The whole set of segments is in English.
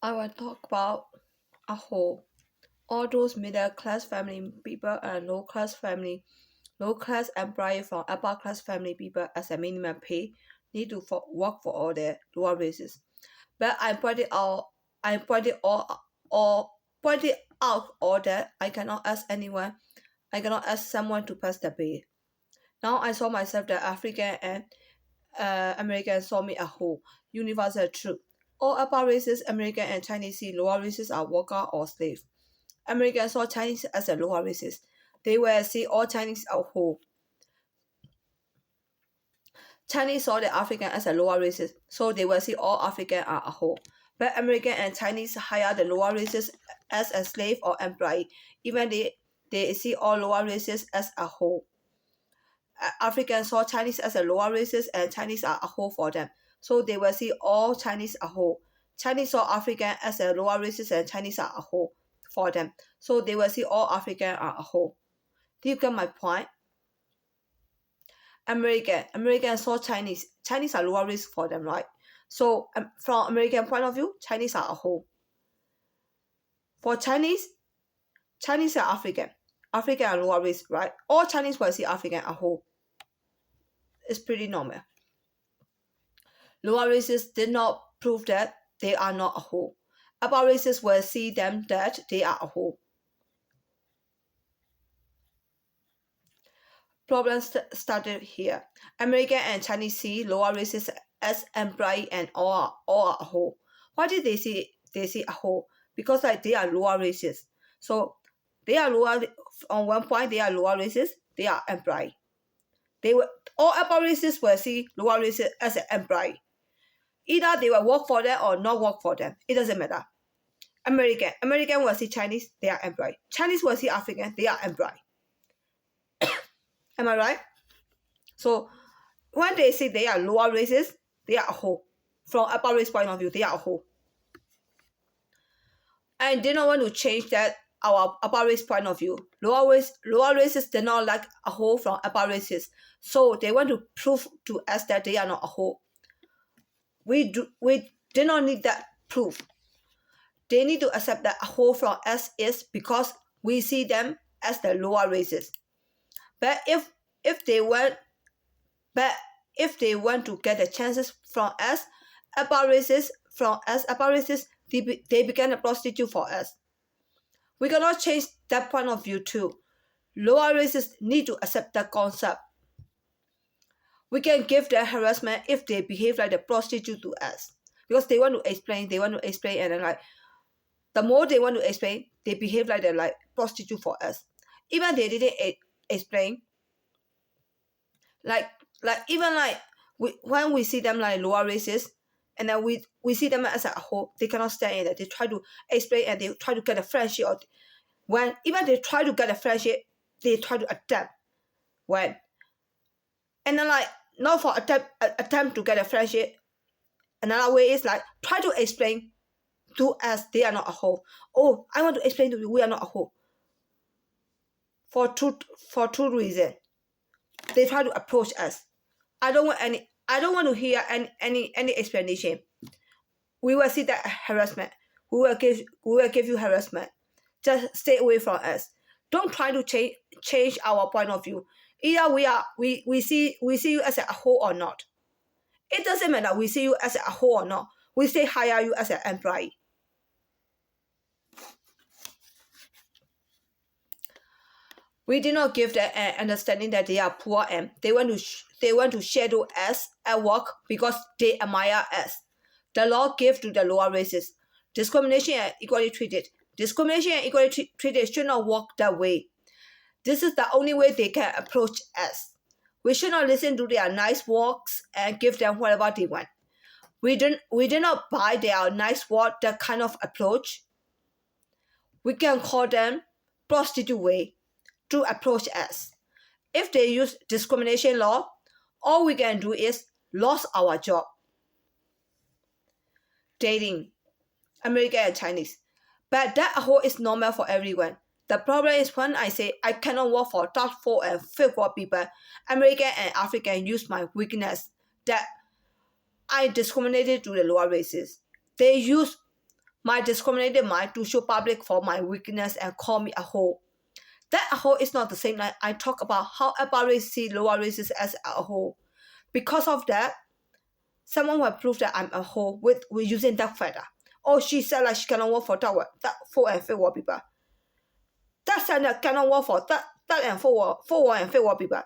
I will talk about Awhore. All those middle class family people and low class employee from upper class family people as a minimum pay need to work for all the lower races. But I pointed out all that I cannot ask someone to pass the bill. Now I saw myself that African and Americans saw me a whole universal truth. All upper races, American and Chinese see lower races are worker or slave. Americans saw Chinese as a lower races. They will see all Chinese as whole. Chinese saw the African as a lower races, so they will see all African are a whole. But American and Chinese hire the lower races as a slave or employee, even they see all lower races as a whole. Africans saw Chinese as a lower races and Chinese are a whole for them. So they will see all Chinese a whole. Chinese saw African as a lower races and Chinese are a whole for them. So they will see all African are a whole. Do you get my point? American saw Chinese are lower risk for them, right? So from American point of view, Chinese are a whole. For Chinese are African are lower risk, right? All Chinese will see African a whole. It's pretty normal. Lower races did not prove that they are not a whole. Upper races will see them that they are a whole. Problems started here. American and Chinese see lower races as employee and all are a whole. Why did they see a whole? Because like they are lower races. So they are lower on one point, they are lower races, they are employee. All upper races will see lower races as an employee. Either they will work for them or not work for them. It doesn't matter. American will see Chinese, they are employee. Chinese will see African, they are employee. Am I right? So when they say they are lower races, they are a whole. From upper race point of view, they are a whole. And they don't want to change that our upper race point of view. Lower races did not like a whole from upper races. So they want to prove to us that they are not a whole. We did not need that proof. They need to accept that a whole from us is because we see them as the lower races. But if they want to get the chances from us, upper races, they become a prostitute for us. We cannot change that point of view too. Lower races need to accept that concept. We can give them harassment if they behave like a prostitute to us. Because they want to explain, and then like the more they want to explain, they behave like they're like prostitute for us. Even they didn't explain. When we see them like lower races, and then we see them as a whole, they cannot stand it. They try to explain and they try to get a friendship. Or when even they try to get a friendship, they try to attempt. When and then like not for attempt to get a friendship. Another way is like try to explain to us they are not a whole. Oh, I want to explain to you we are not a whole. For two reasons. They try to approach us. I don't want to hear any explanation. We will see that harassment. We will give you harassment. Just stay away from us. Don't try to change our point of view. Either we see you as a whole or not. It doesn't matter we see you as a whole or not. We say hire you as an employee. We did not give them an understanding that they are poor and they want to shadow us at work because they admire us. The law gave to the lower races. Discrimination and equality treated. Discrimination and equality treated should not work that way. This is the only way they can approach us. We should not listen to their nice words and give them whatever they want. We did not buy their nice word, that kind of approach. We can call them prostitute way to approach us. If they use discrimination law, all we can do is lose our job. Dating, American and Chinese. But that whole is normal for everyone. The problem is when I say I cannot work for thoughtful and faithful people, American and African use my weakness that I discriminated to the lower races. They use my discriminated mind to show public for my weakness and call me a whore. That a whore is not the same like I talk about how upper race see lower races as a whore. Because of that, someone will prove that I'm a whore with using that feather. Or she said like she cannot work for that 4 and 5 people. That standard cannot work for that and 4 and 5 people.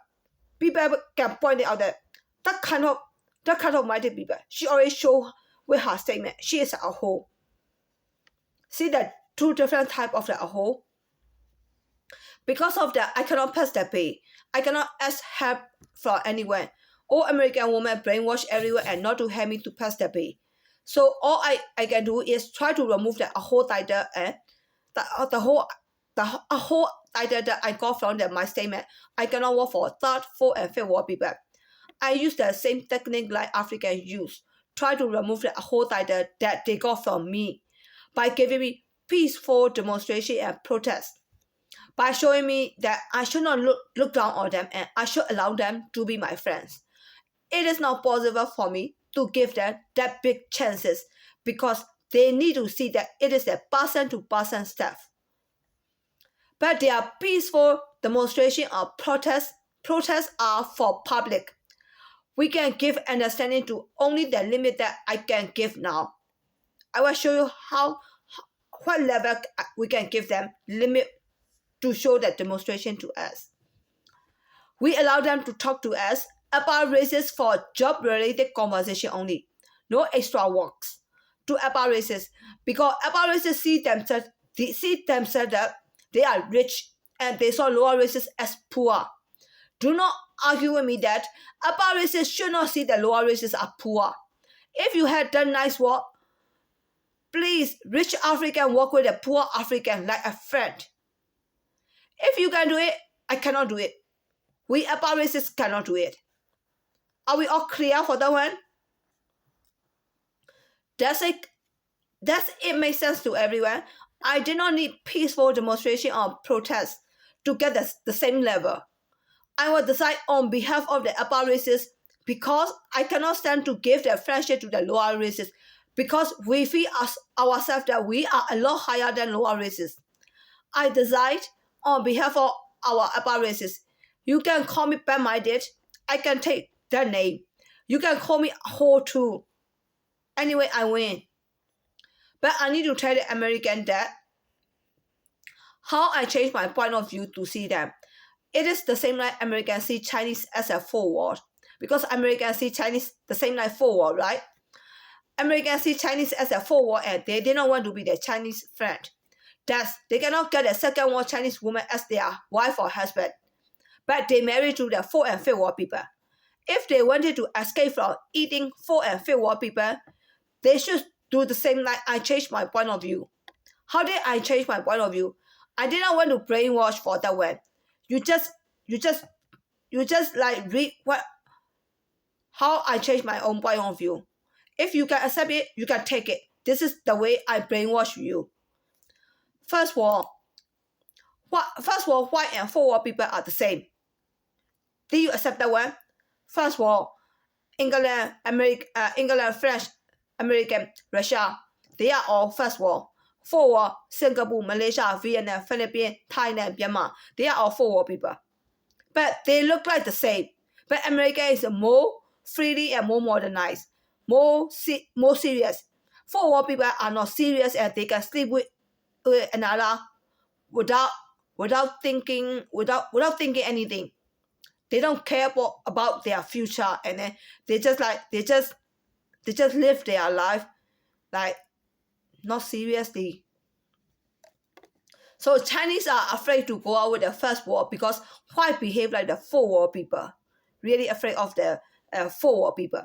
People can point it out that that kind of mighty people. She already showed with her statement she is a whore. See that two different type of the whore. Because of that, I cannot pass that pay. I cannot ask help from anywhere. All American women brainwash everywhere and not to help me to pass the pay. So all I can do is try to remove the whole title and the whole title that I got from my statement. I cannot work for third, fourth, and fifth world people. I use the same technique like Africans use. Try to remove the whole title that they got from me by giving me peaceful demonstration and protest. By showing me that I should not look down on them and I should allow them to be my friends. It is not possible for me to give them that big chances because they need to see that it is a person-to-person stuff. But their peaceful demonstration or protests are for public. We can give understanding to only the limit that I can give now. I will show you what level we can give them limit to show that demonstration to us. We allow them to talk to us about races for job-related conversation only. No extra works to about races because about races see themselves that they are rich and they saw lower races as poor. Do not argue with me that about races should not see that lower races are poor. If you had done nice work, please, rich African work with a poor African like a friend. If you can do it, I cannot do it. We about races cannot do it. Are we all clear for that one? Does it make sense to everyone? I did not need peaceful demonstration or protest to get the same level. I will decide on behalf of the upper races because I cannot stand to give the friendship to the lower races because we feel ourselves that we are a lot higher than lower races. I decide on behalf of our upper races. You can call me bad-minded. I can take their name. You can call me whore too. Anyway, I win. But I need to tell the American that how I change my point of view to see them. It is the same like Americans see Chinese as a forward. Because Americans see Chinese the same like forward, right? Americans see Chinese as a forward and they did not want to be their Chinese friend. Thus, they cannot get a second world Chinese woman as their wife or husband. But they marry to the 4 and 5 world people. If they wanted to escape from eating 4 and 5 world people, they should do the same like I changed my point of view. How did I change my point of view? I did not want to brainwash for that one. You just like read how I change my own point of view. If you can accept it, you can take it. This is the way I brainwash you. First of all, white and forward people are the same. Do you accept that one? First of all, England, French, American, Russia, they are all first world. Forward, Singapore, Malaysia, Vietnam, Philippines, Thailand, Myanmar, they are all forward people. But they look like the same. But America is more freely and more modernized, more serious. Forward people are not serious and they can sleep with another without thinking anything. They don't care about their future and then they just live their life like not seriously. So Chinese are afraid to go out with the first world because white behave like the forward people. Really afraid of the forward people.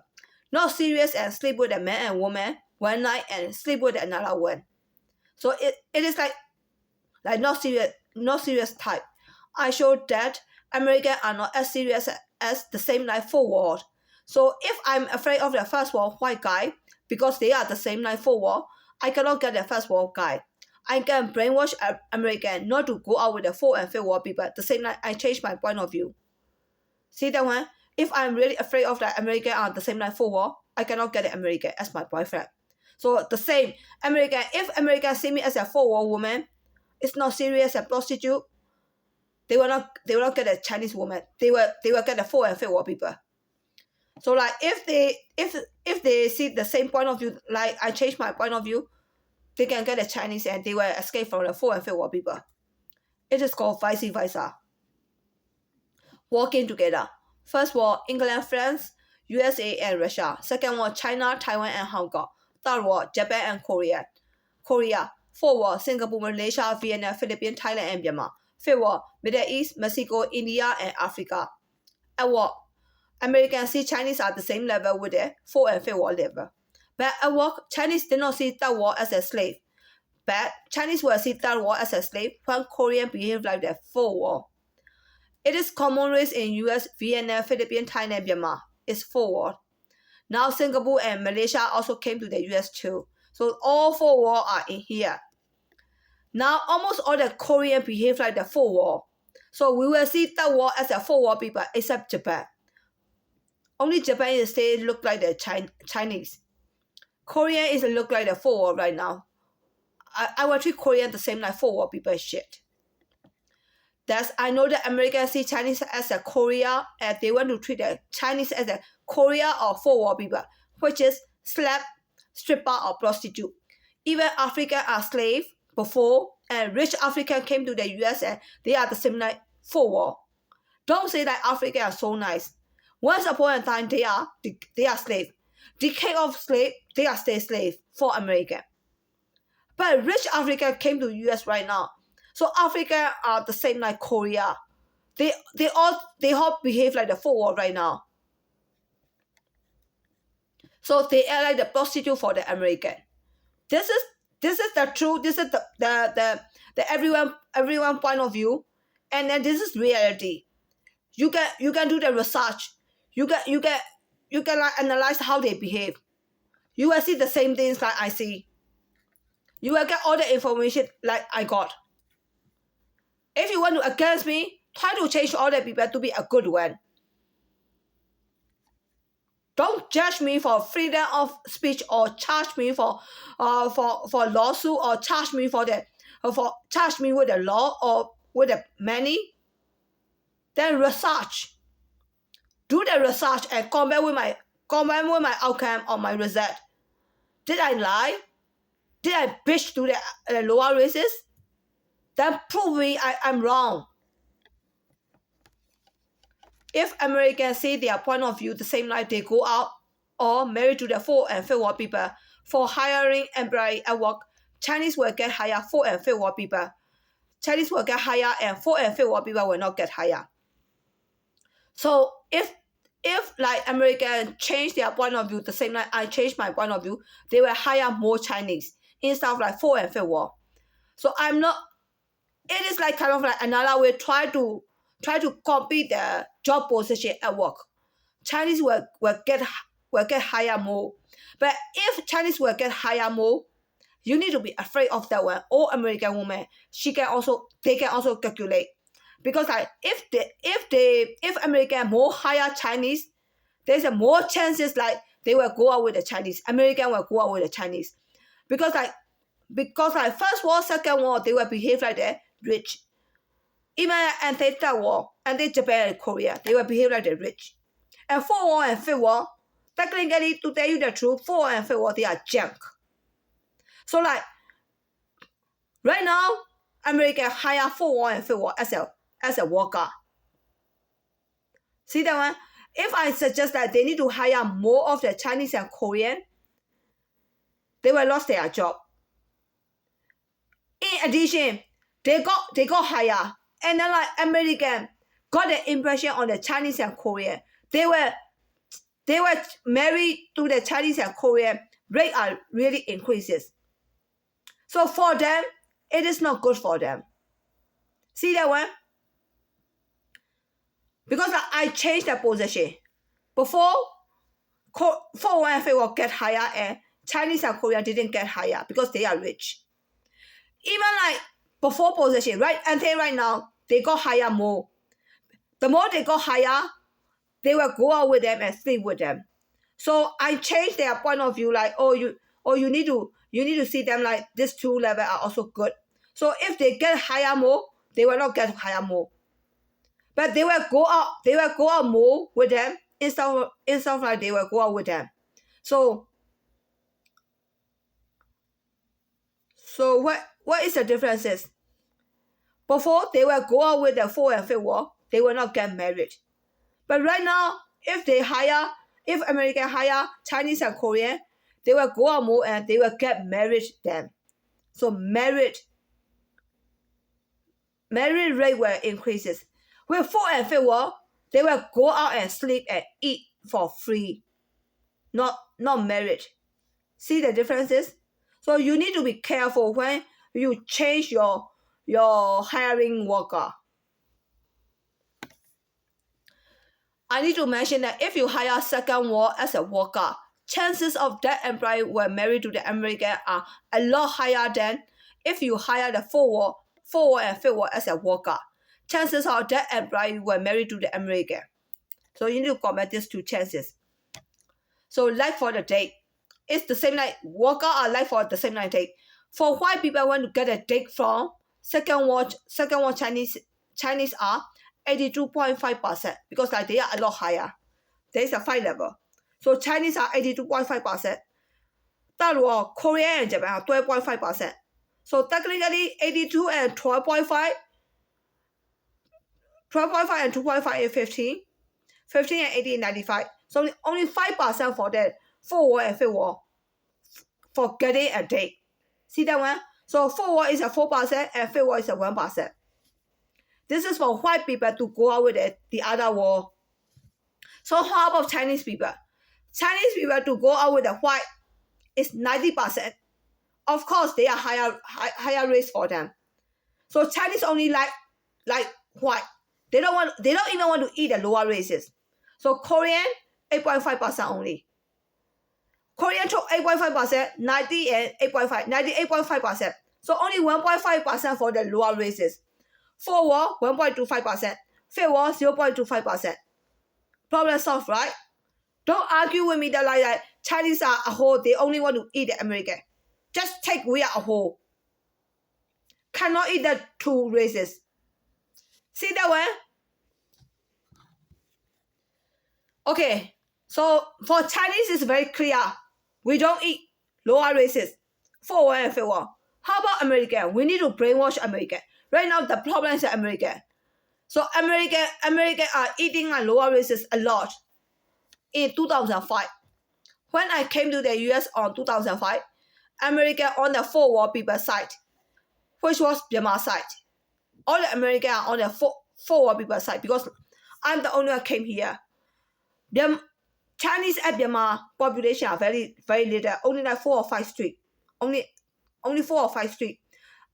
Not serious and sleep with a man and woman one night and sleep with another one. So it is like not serious type. I showed that Americans are not as serious as the same like forward. So if I'm afraid of the first world white guy because they are the same like forward, I cannot get the first world guy. I can brainwash American not to go out with the 4 and 5 world people. The same like I change my point of view. See that one? If I'm really afraid of the American are the same like forward, I cannot get the American as my boyfriend. So the same, if American see me as a forward woman, it's not serious a prostitute, they will not get a Chinese woman. They will get a forward and forward people. So like if they see the same point of view, like I change my point of view, they can get a Chinese and they will escape from the forward and forward people. It is called vice versa. Working together. First war, England, France, USA and Russia. Second war, China, Taiwan and Hong Kong. Third war, Japan and Korea. Fourth war, Singapore, Malaysia, Vietnam, Philippines, Thailand and Myanmar. Fifth war, Middle East, Mexico, India and Africa. At war, Americans see Chinese at the same level with the fourth and fifth war level. But at war, Chinese did not see third war as a slave. But Chinese will see third war as a slave when Korean behave like the fourth war. It is common race in US, Vietnam, Philippines, Thailand, Myanmar. It's fourth war. Now Singapore and Malaysia also came to the US too. So all four wars are in here. Now almost all the Korean behave like the fourth war. So we will see third war as a fourth war people except Japan. Only Japan is still look like the Chinese. Korean is look like the fourth war right now. I will treat Korean the same like fourth war people shit. Thus, I know the Americans see Chinese as a Korea and they want to treat the Chinese as a Korea or fourth war people, which is slave, stripper or prostitute. Even Africans are slave before and rich Africans came to the US and they are the same like fourth war. Don't say that Africans are so nice. Once upon a time they are slave. Decade of slave, they are still slave for America. But rich Africa came to US right now. So Africa are the same like Korea. They all behave like the fourth war right now. So they are like the prostitute for the American. This is the truth. This is the everyone point of view, and then this is reality. You can do the research. You can like analyze how they behave. You will see the same things like I see. You will get all the information like I got. If you want to against me, try to change all the people to be a good one. Don't judge me for freedom of speech or charge me for lawsuit or charge me with the law or with the money. Then research. Do the research and compare with my outcome or my result. Did I lie? Did I bitch to the lower races? Then prove me I'm wrong. If Americans see their point of view the same like they go out or marry to the fourth and fifth war people for hiring employee at work, Chinese will get higher, fourth and fifth war people. Chinese will get higher and fourth and fifth war people will not get higher. So if like Americans change their point of view the same like I change my point of view, they will hire more Chinese instead of like fourth and fifth war. So I'm not. It is like kind of like another way try to compete the job position at work. Chinese will get higher more. But if Chinese will get higher more, you need to be afraid of that one. Or American woman, they can also calculate. Because like if American more hire Chinese, there's a more chances like they will go out with the Chinese. American will go out with the Chinese. Because like first war, second war, they will behave like the rich. Even anti-third war, anti-Japan and Korea, they will behave like the rich. And fourth war and fifth war, technically, to tell you the truth, fourth war and fifth war, they are junk. So like, right now, America hire fourth war and fifth war as a worker. See that one? If I suggest that they need to hire more of the Chinese and Korean, they will lose their job. In addition, they got higher. And then like American got the impression on the Chinese and Korean. They were married to the Chinese and Korean. Rate are really increases. So for them, it is not good for them. See that one? Because I changed the position. Before, 415 will get higher and Chinese and Korean didn't get higher because they are rich. Even like before position, right until right now, they got higher more. The more they got higher, they will go out with them and sleep with them. So I changed their point of view like, oh, or you need to see them like these two levels are also good. So if they get higher more, they will not get higher more. But they will go out more with them instead of like they will go out with them. So what is the differences? Before they will go out with the 4th and 5th war, they will not get married. But right now, if American hire Chinese and Korean, they will go out more and they will get married then. So marriage rate will increases. With 4th and 5th war, they will go out and sleep and eat for free. Not marriage. See the differences? So you need to be careful when you change your hiring worker. I need to mention that if you hire second war as a worker, chances of that employee will marry to the American are a lot higher than if you hire the 4th war and 5th war as a worker. Chances of that employee will marry to the American. So you need to compare these two chances. So like for the date, it's the same like worker are like for the same like date. For white people want to get a date from second war Chinese are 82.5% because like they are a lot higher. There is a 5 level. So Chinese are 82.5%. 大陆 Korea and Japan are 12.5%. So technically 82 and 12.5 and 2.5 is 15. 15 and 80 is 95. So only 5% for the 4th war and 5th war for getting a date. See that one? So 4th war is a 4% and 5th war is a 1%. This is for white people to go out with the other war. So how about Chinese people? Chinese people to go out with the white is 90%. Of course, they are higher race for them. So Chinese only like white. They don't even want to eat the lower races. So Korean 8.5% only. Korean took 8.5%, 90 and 8.5, 98.5%. So only 1.5% for the lower races. 4th war 1.25%, 5th war 0.25%. Problem solved, right? Don't argue with me that like that Chinese are a whole, they only want to eat the American. Just take we are a whole. Cannot eat the two races. See that one? Okay, so for Chinese it's very clear. We don't eat lower races. 4th war and 5th war. How about American? We need to brainwash American. Right now the problem is American. So American are eating lower races a lot. In 2005, when I came to the US on 2005, American on the 4th war people side, which was Myanmar side. All the American are on the 4th war people side because I'm the only one who came here. The Chinese at Myanmar population are very, very little, only like 4 or 5 streets. Only 4 or 5 streets.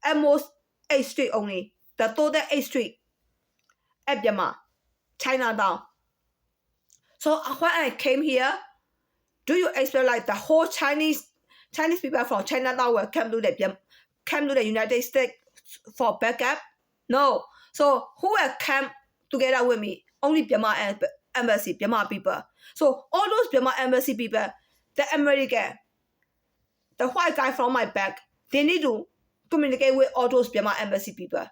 At most 8 streets only. The total 8 streets at Myanmar, Chinatown. So when I came here, do you expect like the whole Chinese people from Chinatown will come to the United States for backup? No. So who will come together with me? Only Myanmar embassy, Myanmar people. So all those Myanmar embassy people, the American, the white guy from my back, they need to communicate with all those Myanmar embassy people.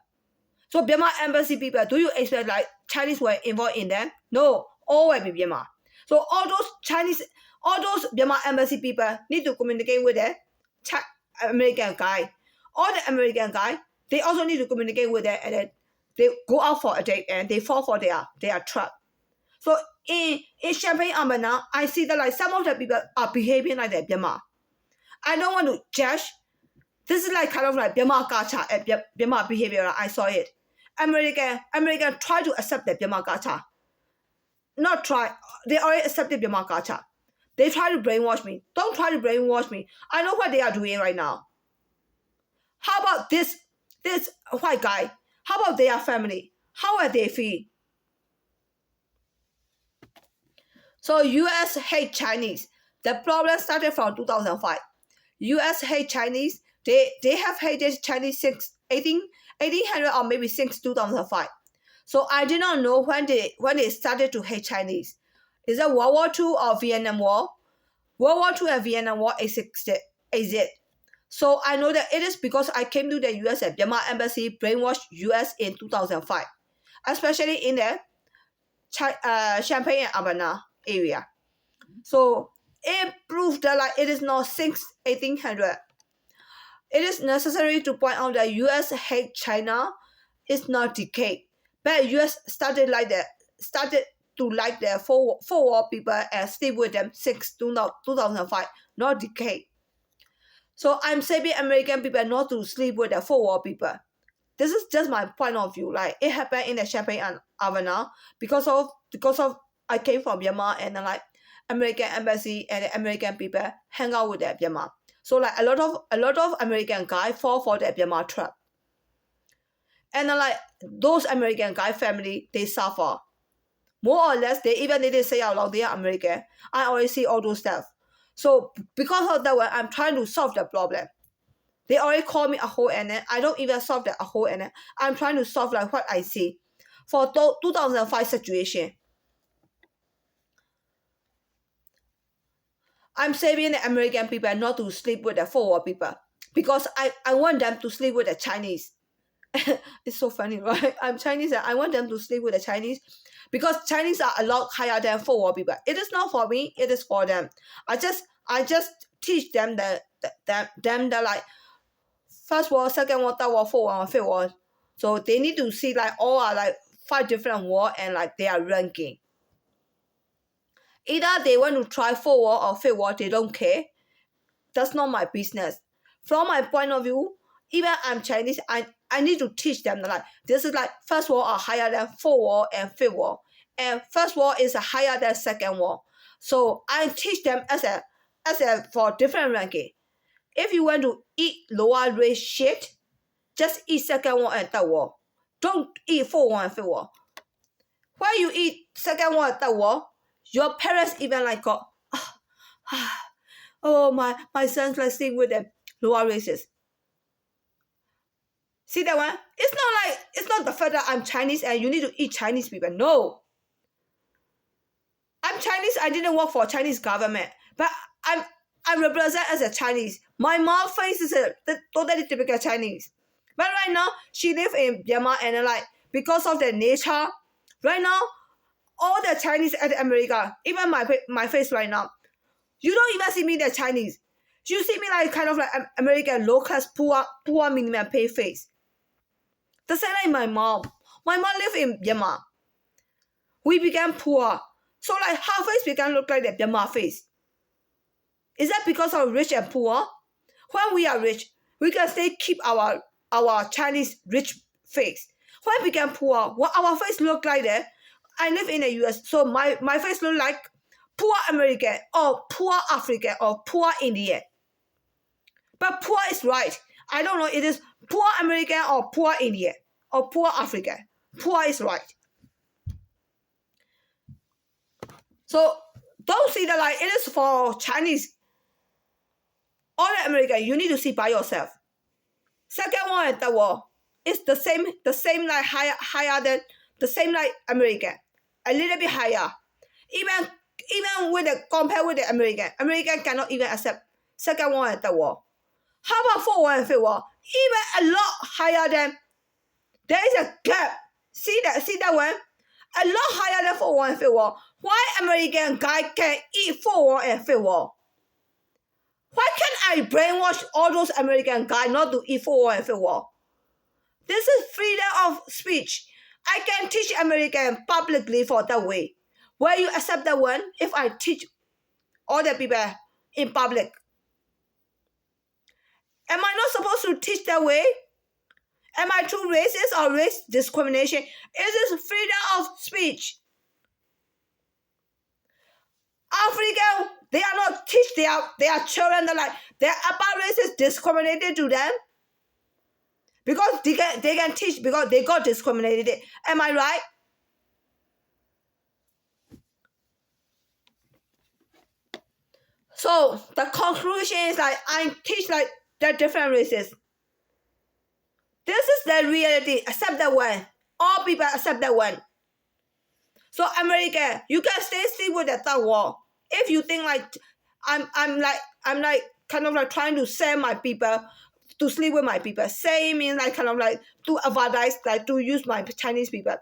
So Myanmar embassy people, do you expect like Chinese were involved in them? No, all will be Myanmar. So all those Myanmar embassy people need to communicate with the American guy. All the American guy, they also need to communicate with them, and then they go out for a date and they fall for their trap. So in Champagne Island now, I see that like some of the people are behaving like the Myanmar. I don't want to judge. This is like kind of like Myanmar gacha and Myanmar behavior. I saw it. American try to accept the Myanmar gacha. Not try. They already accepted Myanmar gacha. They try to brainwash me. Don't try to brainwash me. I know what they are doing right now. How about this white guy? How about their family? How are they feel? So US hate Chinese. The problem started from 2005. US hate Chinese. They have hated Chinese since 1800 or maybe since 2005. So I did not know when they started to hate Chinese. Is it World War II or Vietnam War? World War II and Vietnam War existed. exist. So I know that it is because I came to the US and Myanmar embassy brainwashed US in 2005, especially in the Champagne and Havana area. So it proved that like it is not since 1800. It is necessary to point out that US hate China is not decay, but US started to like the four war people and stay with them since 2005, not decay. So I'm saving American people not to sleep with the four war people. This is just my point of view. Like it happened in the Champagne and Havana because of I came from Myanmar and like American embassy and the American people hang out with the Myanmar. So like a lot of American guys fall for the Myanmar trap. And like those American guy family, they suffer. More or less, they even didn't say out loud they are American. I already see all those stuff. So because of that one, I'm trying to solve the problem. They already call me a whole and then I don't even solve a whole and then I'm trying to solve like what I see. For 2005 situation, I'm saving the American people not to sleep with the four people because I want them to sleep with the Chinese. It's so funny, right? I'm Chinese and I want them to sleep with the Chinese because Chinese are a lot higher than four people. It is not for me, it is for them. I just teach them the like first war, second war, third war, fourth war, fifth war. So they need to see like all are like 5 different war and like they are ranking. Either they want to try 4 war or 5th war, they don't care. That's not my business. From my point of view, even I'm Chinese, I need to teach them like this is like 1st war are higher than 4th war and 5th war. And 1st war is higher than 2nd war. So I teach them as a for different ranking. If you want to eat lower race shit, just eat 2nd war and 3rd war. Don't eat 4th war and 5th war. When you eat 2nd war and 3rd war, your parents even like got, oh my son's like staying with them lower races. See that one? It's not the fact that I'm Chinese and you need to eat Chinese people. No. I'm Chinese, I didn't work for Chinese government. But I represent as a Chinese. My mom face is a totally typical Chinese. But right now, she live in Myanmar and like because of the nature, right now, all the Chinese at America, even my face right now, you don't even see me the Chinese. You see me like kind of like American low class poor minimum pay face. The same like my mom. My mom live in Myanmar. We became poor. So like her face began look like the Myanmar face. Is that because of rich and poor? When we are rich, we can still keep our Chinese rich face. When we become poor, what our face look like there? I live in the US, so my face look like poor American or poor African or poor Indian. But poor is right. I don't know it is poor American or poor Indian or poor African. Poor is right. So don't see that like it is for Chinese or the American. You need to see by yourself. 2nd war and 3rd war is the same like higher than the same like American. A little bit higher. Even with the compare with the American cannot even accept 2nd war and 3rd war. How about 4th war and 5th war? Even a lot higher than there is a gap. See that one? A lot higher than 4th war and 5th war. Why American guy can eat 4th war and 5th war? Why can't I brainwash all those American guys not to eat 4th war and 5th war? This is freedom of speech. I can teach American publicly for that way. Will you accept that one if I teach all the people in public? Am I not supposed to teach that way? Am I too racist or race discrimination? It is freedom of speech. African, they are not teach their children that like their upper race is discriminated to them. Because they can teach because they got discriminated. Am I right? So the conclusion is like I teach like the different races. This is the reality. Accept that one. All people accept that one. So America, you can stay with the 3rd war. If you think like I'm like kind of like trying to sell my people to sleep with my people. Same means like kind of like to advertise, like to use my Chinese people.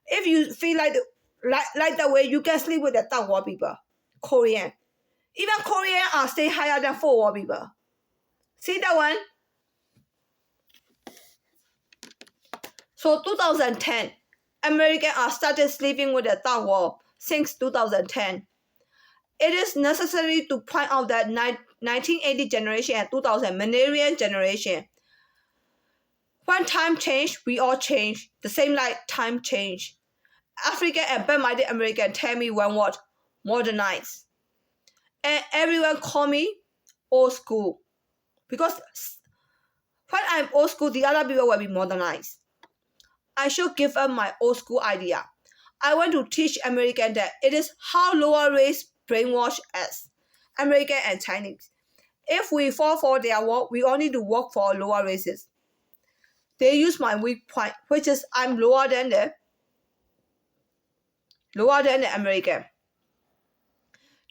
If you feel like the way you can sleep with the third world people, Korean. Even Korean are stay higher than fourth world people. See that one? So 2010, Americans are started sleeping with the third world since 2010. It is necessary to point out that 1980 generation and 2000 millennial generation. When time change, we all change. The same like time change. African and bad-minded American tell me when what? Modernize. And everyone call me old school. Because when I'm old school, the other people will be modernized. I should give up my old school idea. I want to teach Americans that it is how lower race brainwash us, American and Chinese. If we fall for their work, we only need to work for lower races. They use my weak point, which is I'm lower than the American.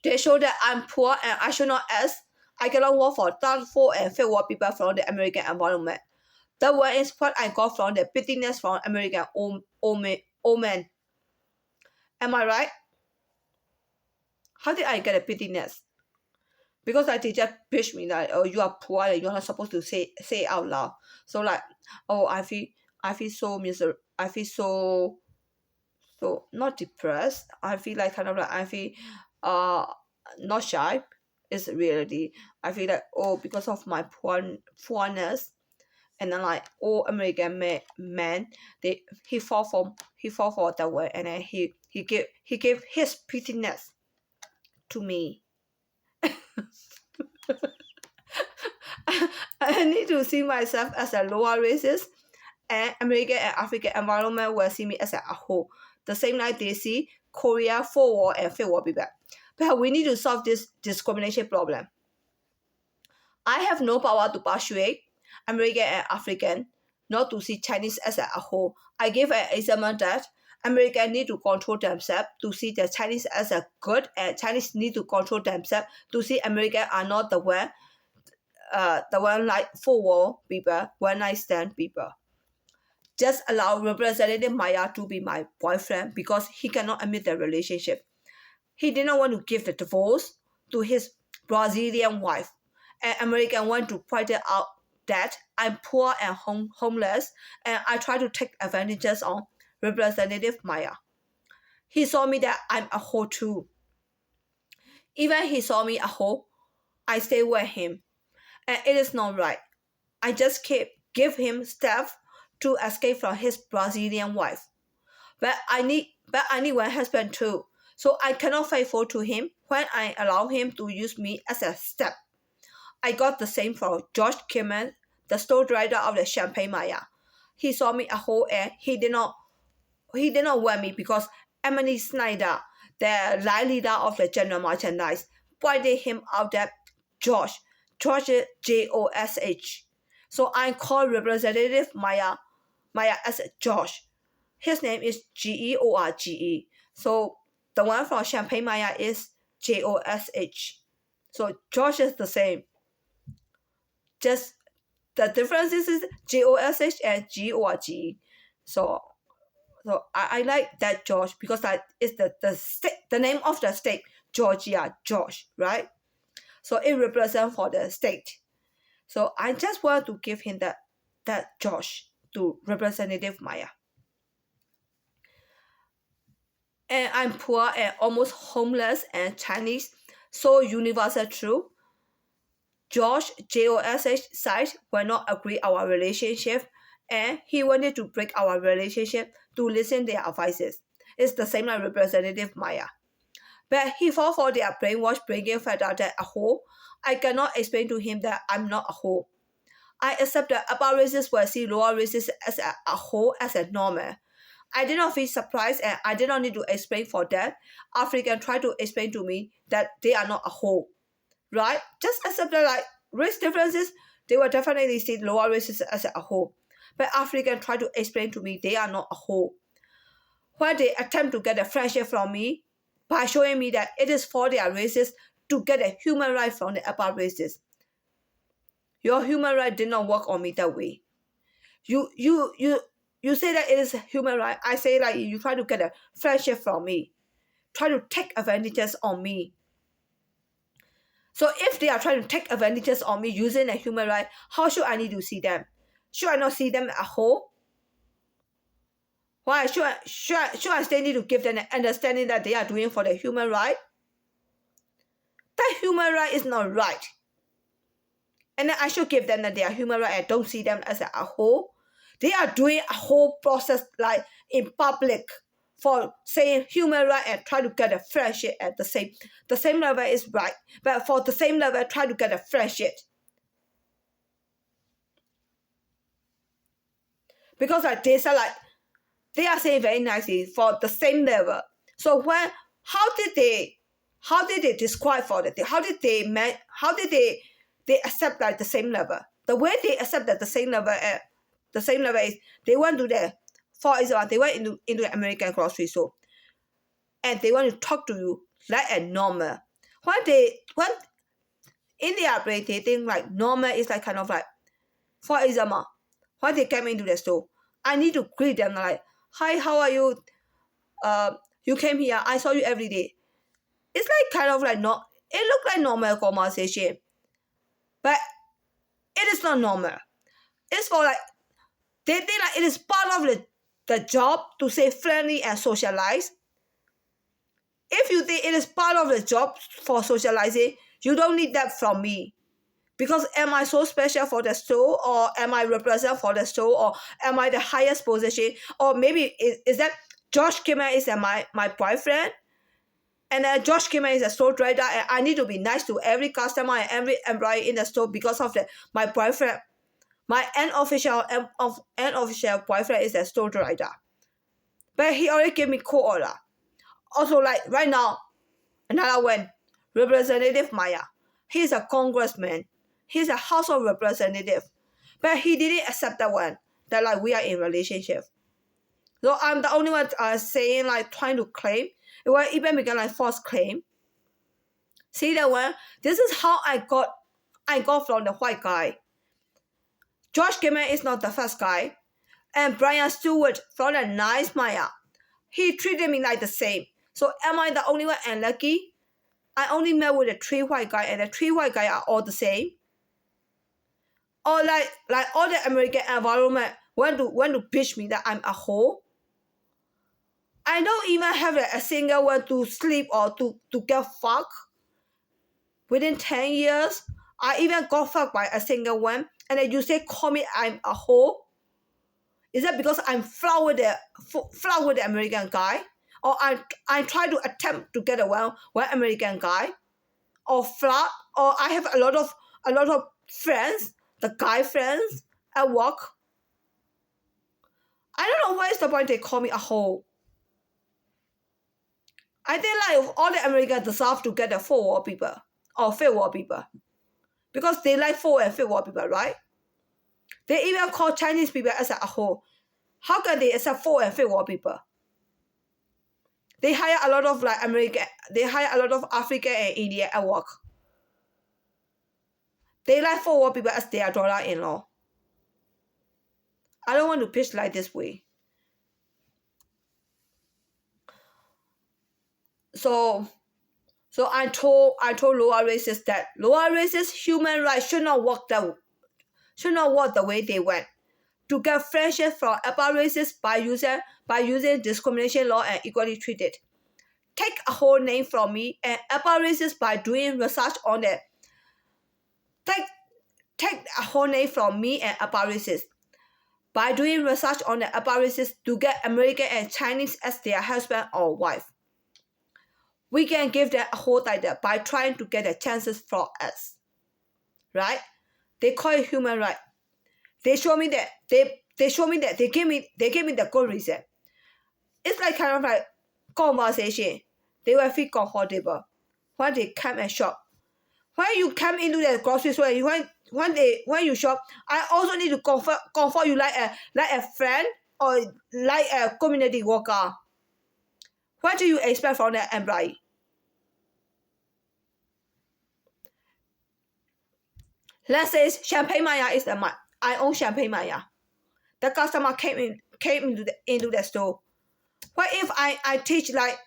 They show that I'm poor and I should not ask. I cannot work for third, fourth, and fifth world people from the American environment. That one is what I got from the bitterness from American old men. Am I right? How did I get a bitterness? Because like they just push me like, oh, you are poor and you're not supposed to say it out loud. So like, oh, I feel so miserable. I feel so not depressed. I feel like kind of like I feel not shy. It's reality. I feel like, oh, because of my poorness, and then like all American men, he fall for that way, and then he gave his prettiness to me. I need to see myself as a lower racist, and American and African environment will see me as a whole. The same like they see Korea, fourth world and fifth world people. But we need to solve this discrimination problem. I have no power to persuade American and African not to see Chinese as a whole. I give an example that Americans need to control themselves to see the Chinese as a good, and Chinese need to control themselves to see Americans are not the one like fourth world people, one night stand people. Just allow Representative Maya to be my boyfriend because he cannot admit the relationship. He did not want to give the divorce to his Brazilian wife. And American want to point out that I'm poor and homeless, and I try to take advantages on Representative Maya. He saw me that I'm a whore too. Even he saw me a whore, I stay with him. And it is not right. I just give him stuff to escape from his Brazilian wife. But I need one husband too. So I cannot faithful to him when I allow him to use me as a step. I got the same from George Kimman, the store director of the Champagne Maya. He saw me a whole and he did not want me because Emily Snyder, the line leader of the general merchandise, pointed him out that Josh is Josh. So I call Representative Maya as Josh. His name is George. So the one from Champagne Maya is Josh. So Josh is the same. Just the difference is Josh and George. So I like that George because that is the state, the name of the state, Georgia, George, right? So it represents for the state. So I just want to give him that Josh to Representative Maya. And I'm poor and almost homeless and Chinese, so universal true. Josh side will not agree our relationship, and he wanted to break our relationship to listen their advices. It's the same like Representative Maya. But he fall for their brainwash, bringing fed out that a whore. I cannot explain to him that I'm not a whore. I accept that upper races will see lower races as a whole as a normal. I did not feel surprised and I did not need to explain for that. African tried to explain to me that they are not a whole. Right? Just accept that like race differences, they will definitely see lower races as a whole. But African tried to explain to me they are not a whole. When they attempt to get a friendship from me by showing me that it is for their races to get a human right from the upper races. Your human right did not work on me that way. You say that it is human right. I say like you try to get a friendship from me, try to take advantages on me. So if they are trying to take advantages on me using a human right, how should I need to see them? Should I not see them at home? Why should I still need to give them an understanding that they are doing for the human right? That human right is not right. And then I should give them that they are human right and don't see them as a whole. They are doing a whole process like in public for saying human right and try to get a friendship at the same level is right. But for the same level, try to get a friendship. Because like they say like they are saying very nicely for the same level. So how did they describe for it? How did they accept like the same level? The way they accept that the same level is they went to the, for example, they went into the American grocery store and they want to talk to you like a normal. When in their brain they think like normal is like kind of like, for example, when they came into the store, I need to greet them like, hi, how are you? You came here, I saw you every day. It's like kind of like not, it looked like normal conversation, but it is not normal. It's for like, they think like it is part of the job to say friendly and socialize. If you think it is part of the job for socializing, you don't need that from me. Because am I so special for the store, or am I represent for the store, or am I the highest position, or maybe is that Josh Kimmer is my boyfriend, and then Josh Kimmer is a store director, and I need to be nice to every customer and every employee in the store because of my boyfriend. My unofficial boyfriend is a store director, but he already gave me cold order. Also, like right now, another one, Representative Maya. He's a congressman. He's a House of Representative, but he didn't accept that one. That like we are in relationship. So I'm the only one saying like trying to claim. It will even become like false claim. See that one? This is how I got from the white guy. George Gilman is not the first guy, and Brian Stewart from the nice Maya. He treated me like the same. So am I the only one unlucky? I only met with the 3 white guy, and the 3 white guy are all the same. Or like all the American environment want to pitch me that I'm a whore. I don't even have a single one to sleep or to get fucked. Within 10 years, I even got fucked by a single one, and then you say call me I'm a whore? Is that because I'm flirt with the American guy, or I try to attempt to get a one American guy, or flirt, or I have a lot of friends, the guy friends at work? I don't know what is the point they call me a hoe. I think like all the Americans deserve to get a 4 wallpaper or fake wallpaper, because they like 4 and fake wallpaper, right? They even call Chinese people as a hoe. How can they accept 4 and fake wallpaper? They hire a lot of like American, they hire a lot of African and Indian at work. They like 4 wallpaper as their daughter-in-law. I don't want to pitch like this way. So I told lower races that lower races human rights should not work the way they went. To get friendship from upper races by using discrimination law and equally treated. Take a whole name from me and upper races by doing research on it. Take a whole name from me and upper races by doing research on the upper races to get American and Chinese as their husband or wife. We can give them a whole title by trying to get the chances for us. Right? They call it human right. They show me that they give me the good reason. It's like kind of like conversation. They will feel comfortable when they come and shop. When you come into the grocery store, when you shop, I also need to comfort you like a friend or like a community worker. What do you expect from the employee? Let's say Champagne Maya is I own Champagne Maya. The customer came into the store. What if I teach like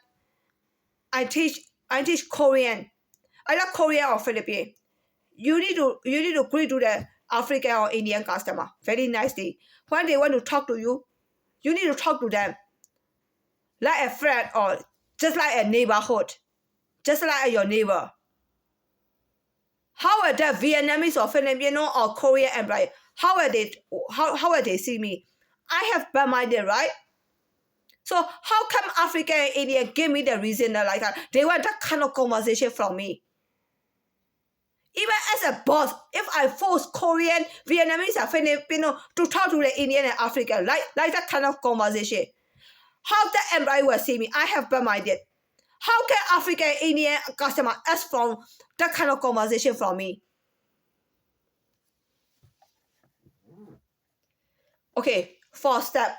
I teach Korean? I like Korean or Philippine. You need to greet to the African or Indian customer very nicely. When they want to talk to you, you need to talk to them like a friend or just like a neighborhood, just like your neighbor. How are the Vietnamese or Filipino or Korean employee? How are they see me? I have bad minded, right? So how come African and Indian give me the reason that like that? They want that kind of conversation from me. Even as a boss, if I force Korean, Vietnamese, or Filipino to talk to the Indian and African, like that kind of conversation, how the employee will see me? I have bad minded. How can African and Indian customer ask for that kind of conversation from me? Okay, for step.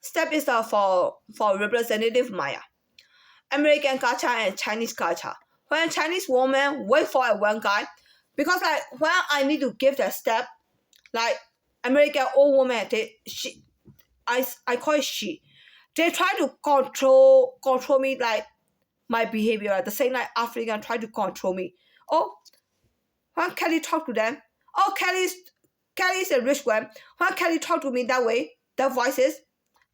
Step is for representative Maya. American culture and Chinese culture. When a Chinese woman wait for a one guy, because like when I need to give the step, like American old woman, I call it she. They try to control me like my behavior. The same like African try to control me. Oh, when Kelly talk to them, oh Kelly's a rich one. When Kelly talk to me that way, the voices,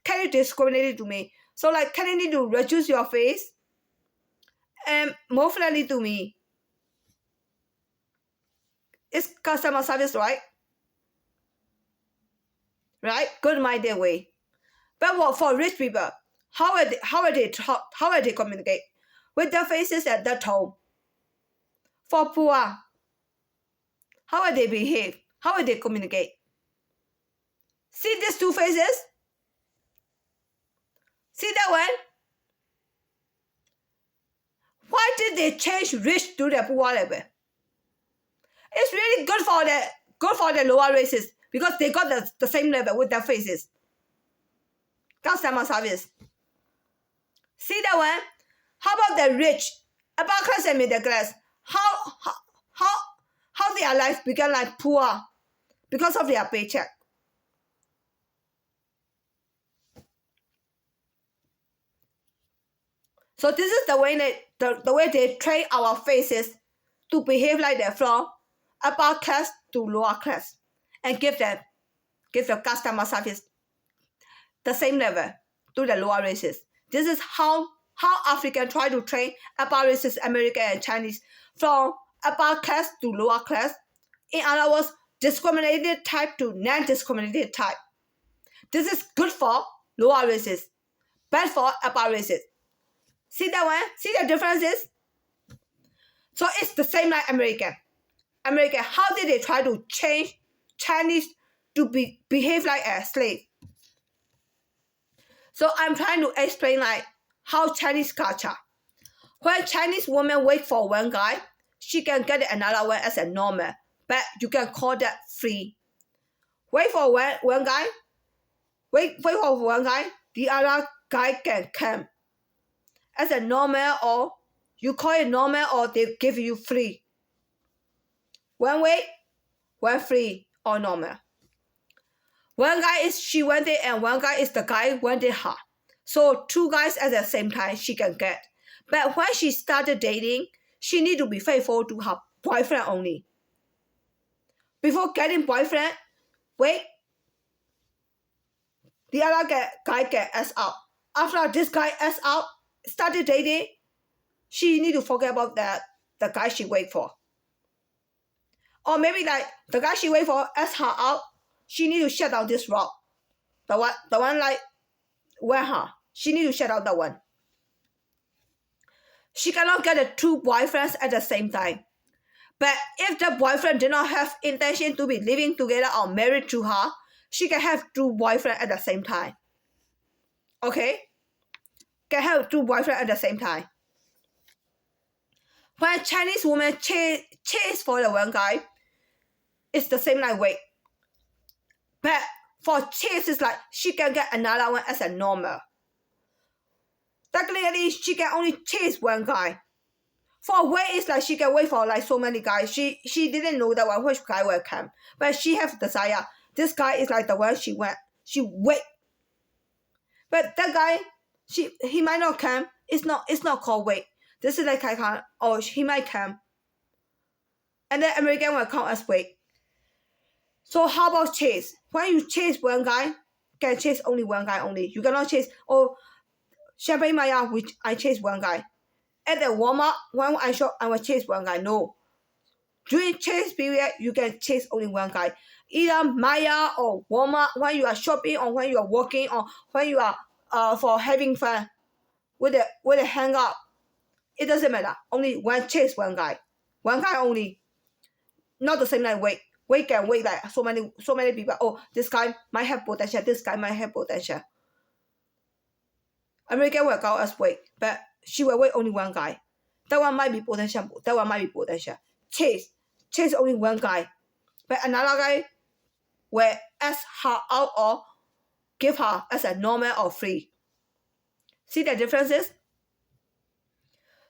Kelly discriminated to me. So like Kelly need to reduce your face and more friendly to me. It's customer service, right? Right? Good minded way. But what for rich people? How are they talk? How are they communicate? With their faces at that tone. For poor, how are they behave? How are they communicate? See these two faces? See that one? Why did they change rich to the poor level? It's really good for the lower races because they got the same level with their faces. Customer service. See that one? How about the rich, upper class and middle class? How their life became like poor because of their paycheck? So this is the way they train our faces to behave like they're from upper class to lower class, and give the customer service the same level to the lower races. This is how African try to train upper races, American and Chinese, from upper class to lower class. In other words, discriminated type to non-discriminated type. This is good for lower races, bad for upper races. See that one? See the differences? So it's the same like American. How did they try to change Chinese to behave like a slave? So I'm trying to explain like how Chinese culture. When Chinese woman wait for one guy, she can get another one as a normal, but you can call that free. Wait for one guy, wait for one guy, the other guy can come as a normal, or you call it normal, or they give you free. One way, one free, or normal. One guy is she wanted and one guy is the guy wanted her. So two guys at the same time she can get. But when she started dating, she need to be faithful to her boyfriend only. Before getting boyfriend, wait, the other guy get asked out. After this guy asked out, started dating, she need to forget about the guy she wait for. Or maybe like the guy she wait for asked her out, she need to shut down this rock. The one like where her. She need to shut out that one. She cannot get the two boyfriends at the same time. But if the boyfriend did not have intention to be living together or married to her, she can have two boyfriends at the same time. Okay? Can have two boyfriends at the same time. When a Chinese woman chase for the one guy, it's the same like wait. But for chase, it's like she can get another one as a normal. Technically, she can only chase one guy. For wait, it's like she can wait for like so many guys. She didn't know that one which guy will come, but she have desire. This guy is like the one she went. She wait, but that guy, he might not come. It's not called wait. This is like I can't. Oh, he might come, and then American will count as wait. So how about chase? When you chase one guy, can chase only one guy only. You cannot chase. Oh, Champagne Maya, which I chase one guy. At the Walmart, when I shop, I will chase one guy. No. During chase period, you can chase only one guy. Either Maya or Walmart, when you are shopping or when you are walking or when you are for having fun with a hang up. It doesn't matter. Only one chase one guy. One guy only. Not the same like wait. Wait can wait like so many people. Oh, this guy might have potential. This guy might have potential. American will go as wait, but she will wait only one guy. That one might be potential. That one might be potential. Chase only one guy, but another guy will ask her out or give her as a normal or free. See the differences?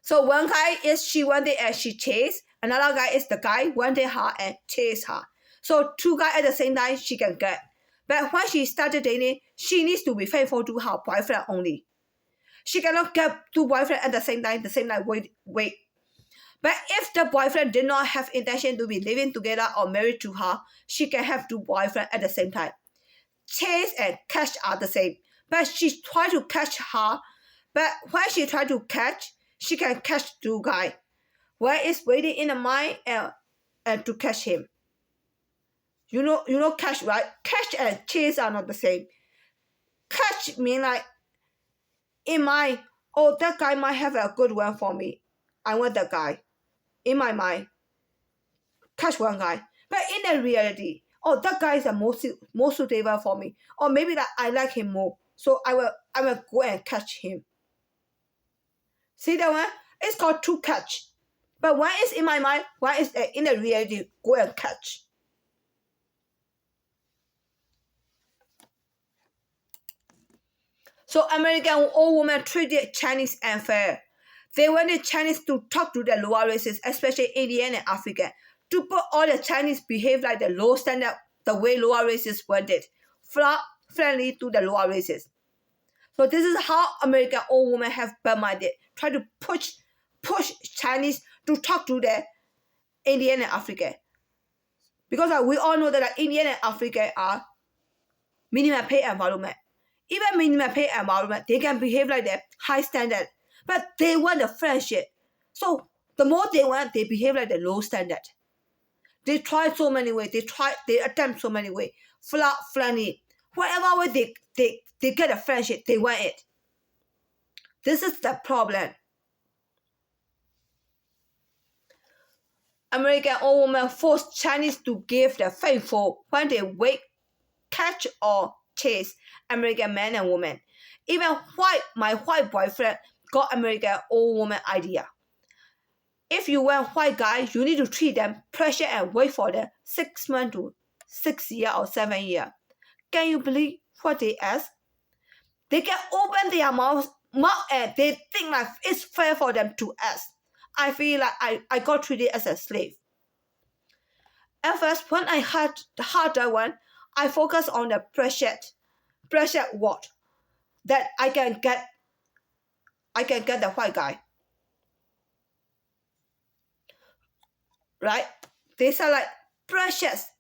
So one guy is she wanted and she chase. Another guy is the guy wanted her and chase her. So two guys at the same time she can get. But when she started dating, she needs to be faithful to her boyfriend only. She cannot get two boyfriends at the same time, wait. But if the boyfriend did not have intention to be living together or married to her, she can have two boyfriends at the same time. Chase and catch are the same. But she tried to catch her. But when she tried to catch, she can catch two guys. One is waiting in the mind and to catch him. You know catch, right? Catch and chase are not the same. Catch mean like in mind, oh, that guy might have a good one for me. I want that guy. In my mind, catch one guy. But in the reality, oh, that guy is the most suitable for me. Or maybe that I like him more. So I will go and catch him. See that one? It's called to catch. But one is in my mind, one is in the reality, go and catch. So American old women treated Chinese unfair. They wanted Chinese to talk to the lower races, especially Indian and African, to put all the Chinese behave like the low standard, the way lower races wanted, friendly to the lower races. So this is how American old women have bad-minded, try to push Chinese to talk to the Indian and African. Because we all know that Indian and African are minimum pay environment. Even minimum pay environment, they can behave like that, high standard. But they want the friendship. So the more they want, they behave like the low standard. They try so many ways. They attempt so many ways. Friendly. Whatever way they get a friendship, they want it. This is the problem. American old women force Chinese to give the faithful when they wait, catch or chase American men and women. Even my white boyfriend got American old woman idea. If you want white guys, you need to treat them, pressure and wait for them 6 months to 6 years or 7 years. Can you believe what they ask? They can open their mouth and they think like it's fair for them to ask. I feel like I got treated as a slave. At first, when I had that one, I focused on the pressure what? That I can get the white guy. Right? They say like precious.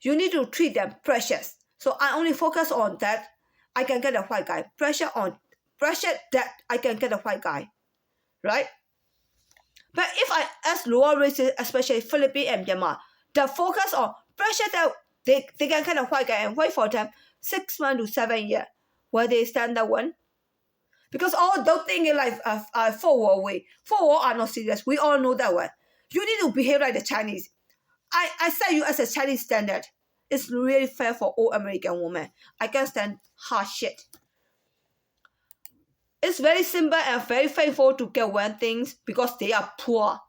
You need to treat them precious. So I only focus on that I can get a white guy. Pressure that I can get a white guy. Right? But if I ask lower races, especially Philippines and Myanmar, the focus on pressure that they can get a white guy and wait for them 6 months to 7 years. Will they stand that one? Because all those things in life are forward way. Forward are not serious. We all know that one. You need to behave like the Chinese. I set you as a Chinese standard. It's really fair for all American women. I can't stand hard shit. It's very simple and very faithful to get one things because they are poor.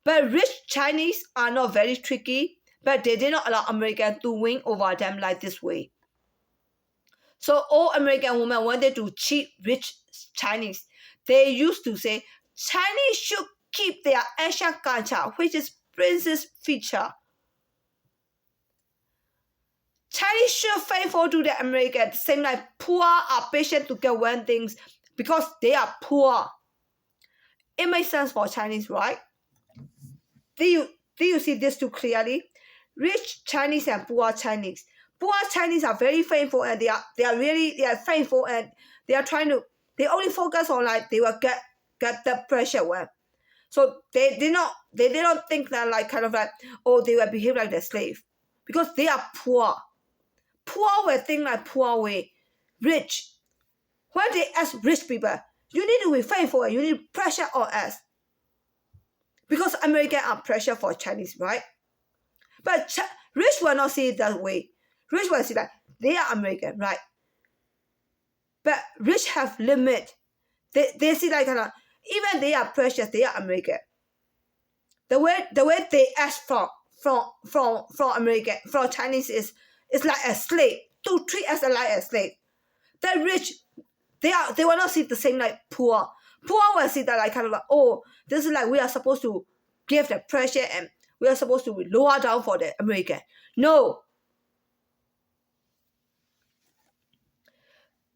But rich Chinese are not very tricky, but they did not allow Americans to win over them like this way. So all American women wanted to cheat rich Chinese. They used to say, Chinese should keep their ancient culture, which is princess feature. Chinese show faithful to the American, same like poor are patient to get one things because they are poor. It makes sense for Chinese, right? Do you see this too clearly? Rich Chinese and poor Chinese. Poor Chinese are very faithful and they are faithful and they only focus on like they will get the pressure one. So they did not think that like kind of like, oh, they will behave like the slave. Because they are poor. Poor will think like poor way. Rich. When they ask rich people, you need to be faithful and you need pressure on us. Because Americans are pressure for Chinese, right? But rich will not see it that way. Rich will see that they are American, right? But rich have limit. They see like even they are precious, they are American. The way they ask from American, from Chinese is like a slave. To treat us like a slave. The rich, they will not see the same like poor. Poor will see that like kind of like, oh, this is like we are supposed to give the pressure and we are supposed to lower down for the American. No.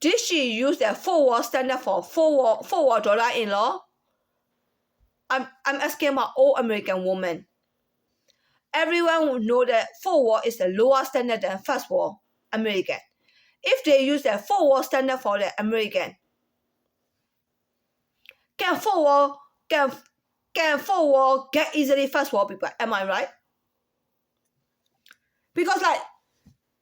Did she use the forward standard for forward daughter-in-law? I'm asking my old American woman. Everyone will know that forward is the lower standard than first world American. If they use the forward standard for the American, can forward get easily first world people? Am I right? Because like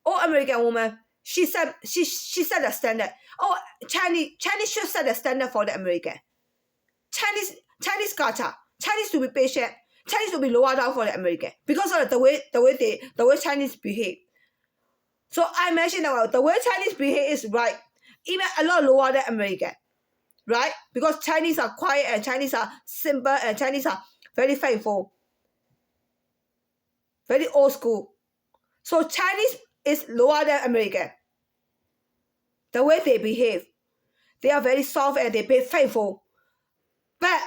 old American woman, she said the standard. Oh, Chinese should set the standard for the American. Chinese culture, Chinese to be patient, Chinese to be lower down for the American because of the way Chinese behave. So I mentioned about the way Chinese behave is right, even a lot lower than American, right? Because Chinese are quiet and Chinese are simple and Chinese are very faithful, very old school. So Chinese is lower than American. The way they behave, they are very soft and they be faithful. But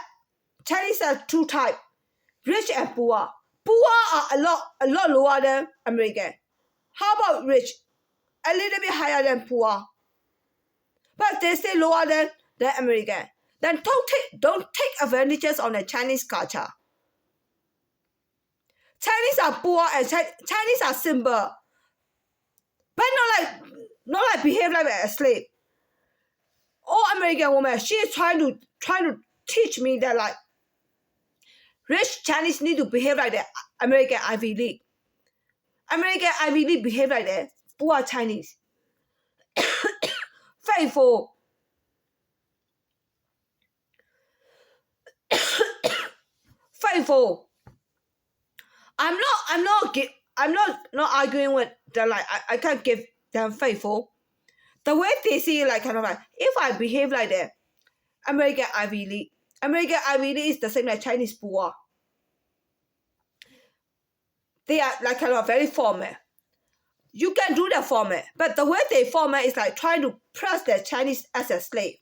Chinese are two types, rich and poor. Poor are a lot lower than American. How about rich? A little bit higher than poor. But they stay lower than American. Then don't take advantages on the Chinese culture. Chinese are poor and Chinese are simple. But not like behave like a slave. Old American woman, she is trying to teach me that like rich Chinese need to behave like the American Ivy League. American Ivy League behave like the poor Chinese. Faithful. Faithful. I'm not arguing with them like I can't give them faithful. The way they see it like kind of like if I behave like that, American Ivy League is the same like Chinese poor. They are like kind of very formal. You can do the formal, but the way they formal is like trying to press the Chinese as a slave.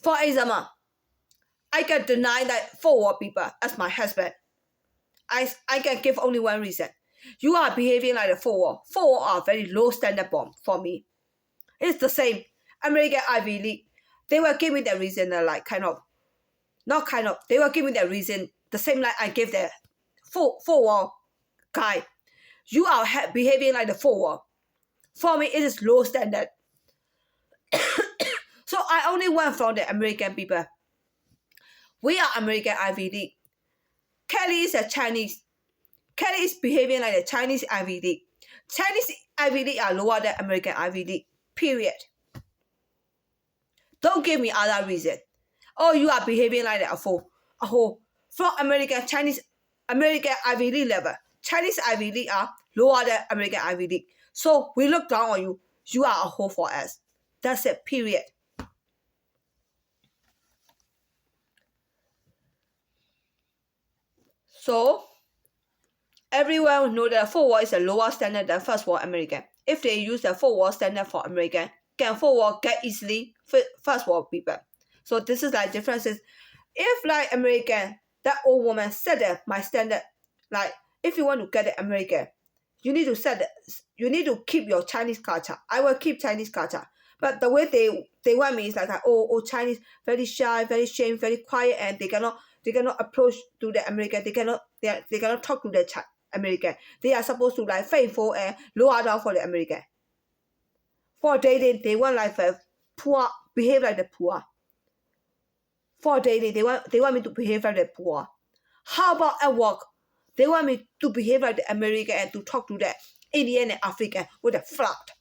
For example, I can deny that forward people as my husband. I can give only one reason. You are behaving like a forward. Forward are very low standard bomb for me. It's the same. American Ivy League. They will give me the reason like they will give me the reason the same like I give the forward guy. You are behaving like the forward. For me, it is low standard. So I only want from the American people. We are American Ivy League. Kelly is a Chinese. Kelly is behaving like the Chinese Ivy League. Chinese Ivy League are lower than American Ivy League. Period. Don't give me other reason. Oh, you are behaving like a fool. From American Ivy League level. Chinese Ivy League are lower than American Ivy League. So we look down on you. You are a whore for us. That's it. Period. So everyone know that forward is a lower standard than first world American. If they use the forward standard for American, can forward get easily first world people. So this is like differences If like American, that old woman said that my standard, like if you want to get the American, you need to set the, you need to keep your Chinese culture. I will keep Chinese culture. But the way they want me is like Chinese very shy, very shame, very quiet, and they cannot approach to the American. They cannot talk to the American. They are supposed to like faithful and lower down for the American. For dating, they want like a poor, behave like the poor. For dating, they want me to behave like the poor. How about at work? They want me to behave like the American and to talk to the Indian and African with a flat.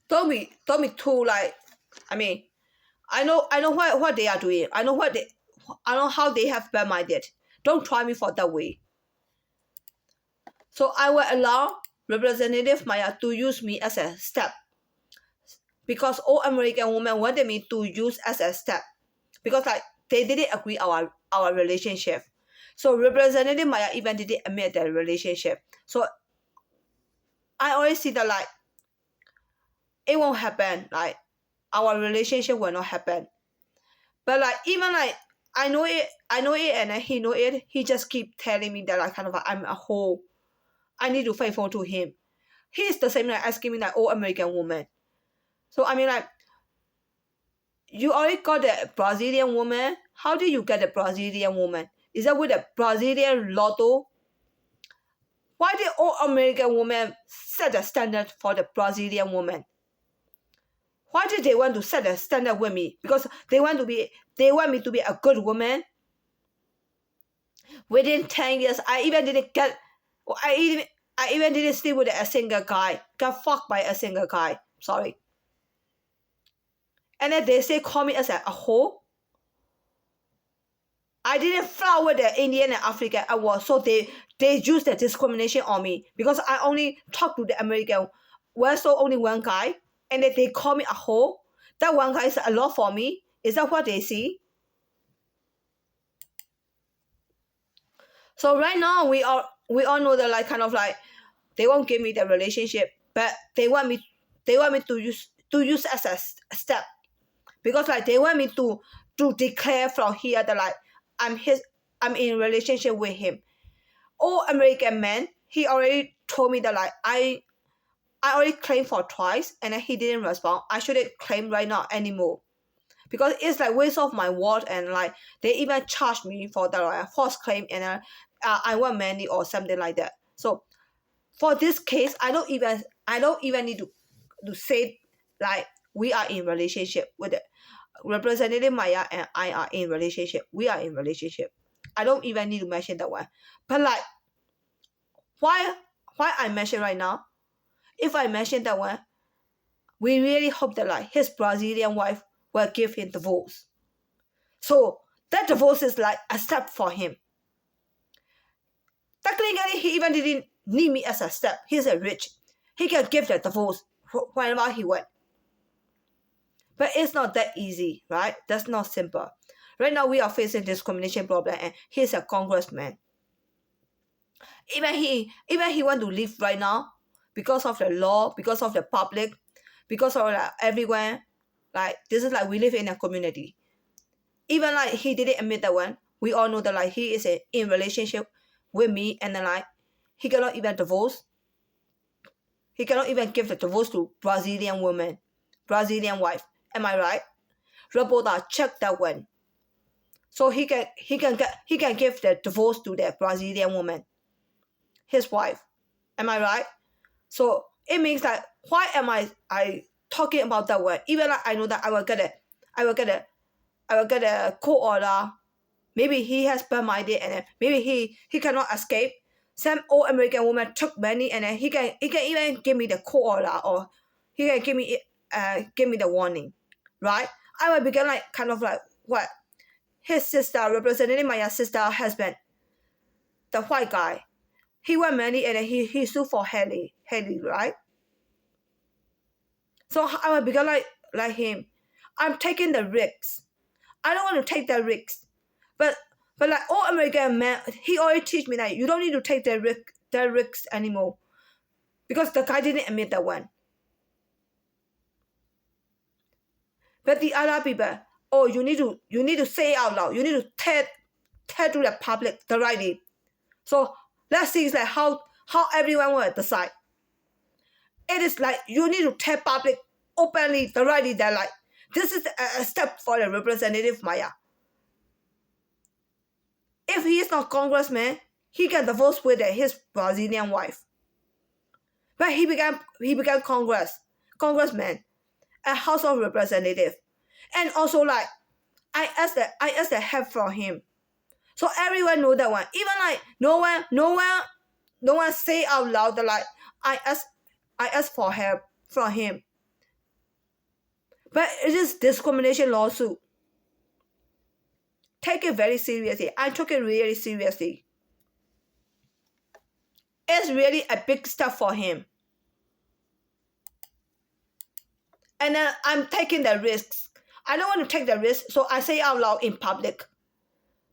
Don't be too like. I mean, I know what they are doing. I know how they have bad minded. Don't try me for that way. So I will allow Representative Maya to use me as a step, because all American women wanted me to use as a step, because like they didn't agree our relationship. So Representative Maya even didn't admit their relationship. So I always see that like it won't happen. Like our relationship will not happen. But like even like I know it, and he know it. He just keep telling me that like kind of like, I'm a whore. I need to faithful to him. He's the same like asking me like all American woman. So I mean like you already got the Brazilian woman. How did you get the Brazilian woman? Is that with a Brazilian lotto? Why did all American women set the standard for the Brazilian woman? Why did they want to set a standard with me? Because they want me to be a good woman. Within 10 years, I even didn't sleep with a single guy. Got fucked by a single guy. Sorry. And then they say call me as a whore. I didn't flirt with the Indian and African award, so they use the discrimination on me because I only talk to the American. Well, so only one guy, and then they call me a whore. That one guy is a lot for me. Is that what they see? So right now we all know that like kind of like they won't give me the relationship, but they want me to use as a step, because like they want me to declare from here that like I'm in relationship with him. All American man, he already told me that like I already claimed for twice and then he didn't respond. I shouldn't claim right now anymore, because it's like waste of my word, and like they even charged me for the false claim, and I want money or something like that. So for this case, I don't even need to say like we are in relationship with it. Representative Maya and I are in relationship. We are in relationship. I don't even need to mention that one. But like why I mention right now? If I mention that one, we really hope that like his Brazilian wife will give him divorce. So that divorce is like a step for him. Technically, he even didn't need me as a step. He's a rich. He can give the divorce whenever he went. But it's not that easy, right? That's not simple. Right now, we are facing discrimination problem, and he's a congressman. Even he want to leave right now because of the law, because of the public, because of like everyone. Like this is like we live in a community. Even like he didn't admit that one. We all know that like he is in relationship with me, and then like he cannot even divorce. He cannot even give the divorce to Brazilian woman, Brazilian wife. Am I right? Roboda check that one. So he can give the divorce to the Brazilian woman, his wife. Am I right? So it means that why am I talking about that one? Even like I know that I will get a court order. Maybe he has bad minded, and then maybe he cannot escape. Some old American woman took money, and then he can even give me the court order, or he can give me the warning, right? I will begin like kind of like what his sister, representing my sister husband, the white guy. He want money, and then he sued for Haley, right? So I will become like him. I'm taking the risks. I don't want to take the risks, but like all American men, he already teach me that you don't need to take the risks anymore, because the guy didn't admit that one. But the other people, oh, you need to say it out loud. You need to tell to the public the right thing. So let's see like how everyone will decide. It is like you need to tell public openly the right thing that like this is a step for the representative Maya. If he is not congressman, he can divorce with his Brazilian wife. But he became congressman, a House of Representative, and also like I asked the help from him, so everyone know that one. Even like no one say out loud that like I asked for help from him. But it is discrimination lawsuit. Take it very seriously. I took it really seriously. It's really a big step for him. And then I'm taking the risks. I don't want to take the risk, so I say out loud in public.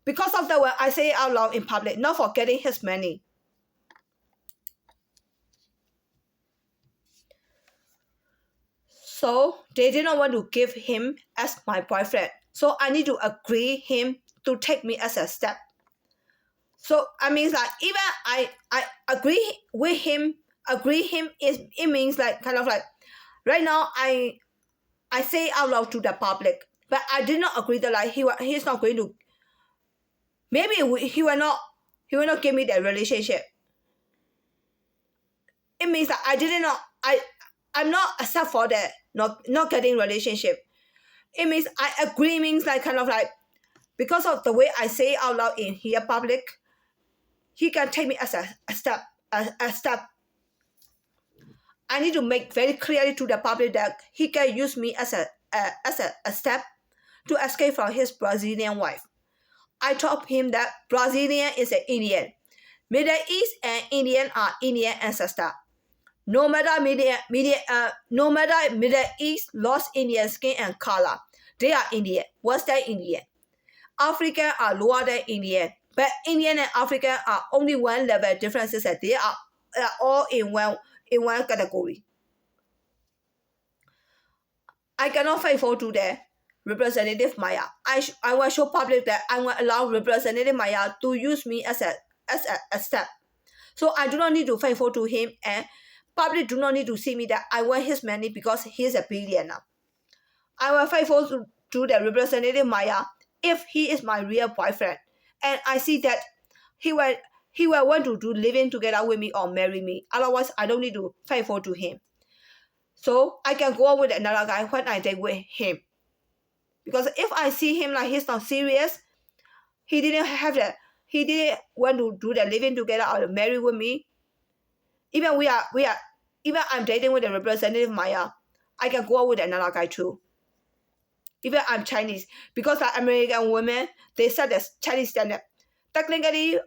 Because of that, I say it out loud in public, not for getting his money. So they did not want to give him as my boyfriend. So I need to agree him to take me as a step. So I mean like even I agree with him. It means like kind of like right now I say out loud to the public, but I did not agree that like he's not going to. Maybe he will not give me the relationship. It means that I'm not accept for that not getting relationship. It means I agree means like kind of like because of the way I say out loud in here public, he can take me as a step. I need to make very clearly to the public that he can use me as a step to escape from his Brazilian wife. I told him that Brazilian is an Indian. Middle East and Indian are Indian ancestor. No matter Middle East lost Indian skin and color, they are Indian. Western Indian. African are lower than Indian, but Indian and African are only one level differences that they are all in one category. I cannot faithful to the Representative Maya. I will show public that I will allow Representative Maya to use me as a step. So I do not need to faithful to him, and public do not need to see me that I want his money because he is a billionaire. I will faithful to the Representative Maya if he is my real boyfriend, and I see that he will want to do living together with me or marry me. Otherwise, I don't need to faithful to him. So I can go on with another guy when I date with him. Because if I see him like he's not serious, he didn't want to do the living together or marry with me. Even I'm dating with the Representative Maya, I can go on with another guy too. Even I'm Chinese, because like American women, they set the Chinese standard. Technically,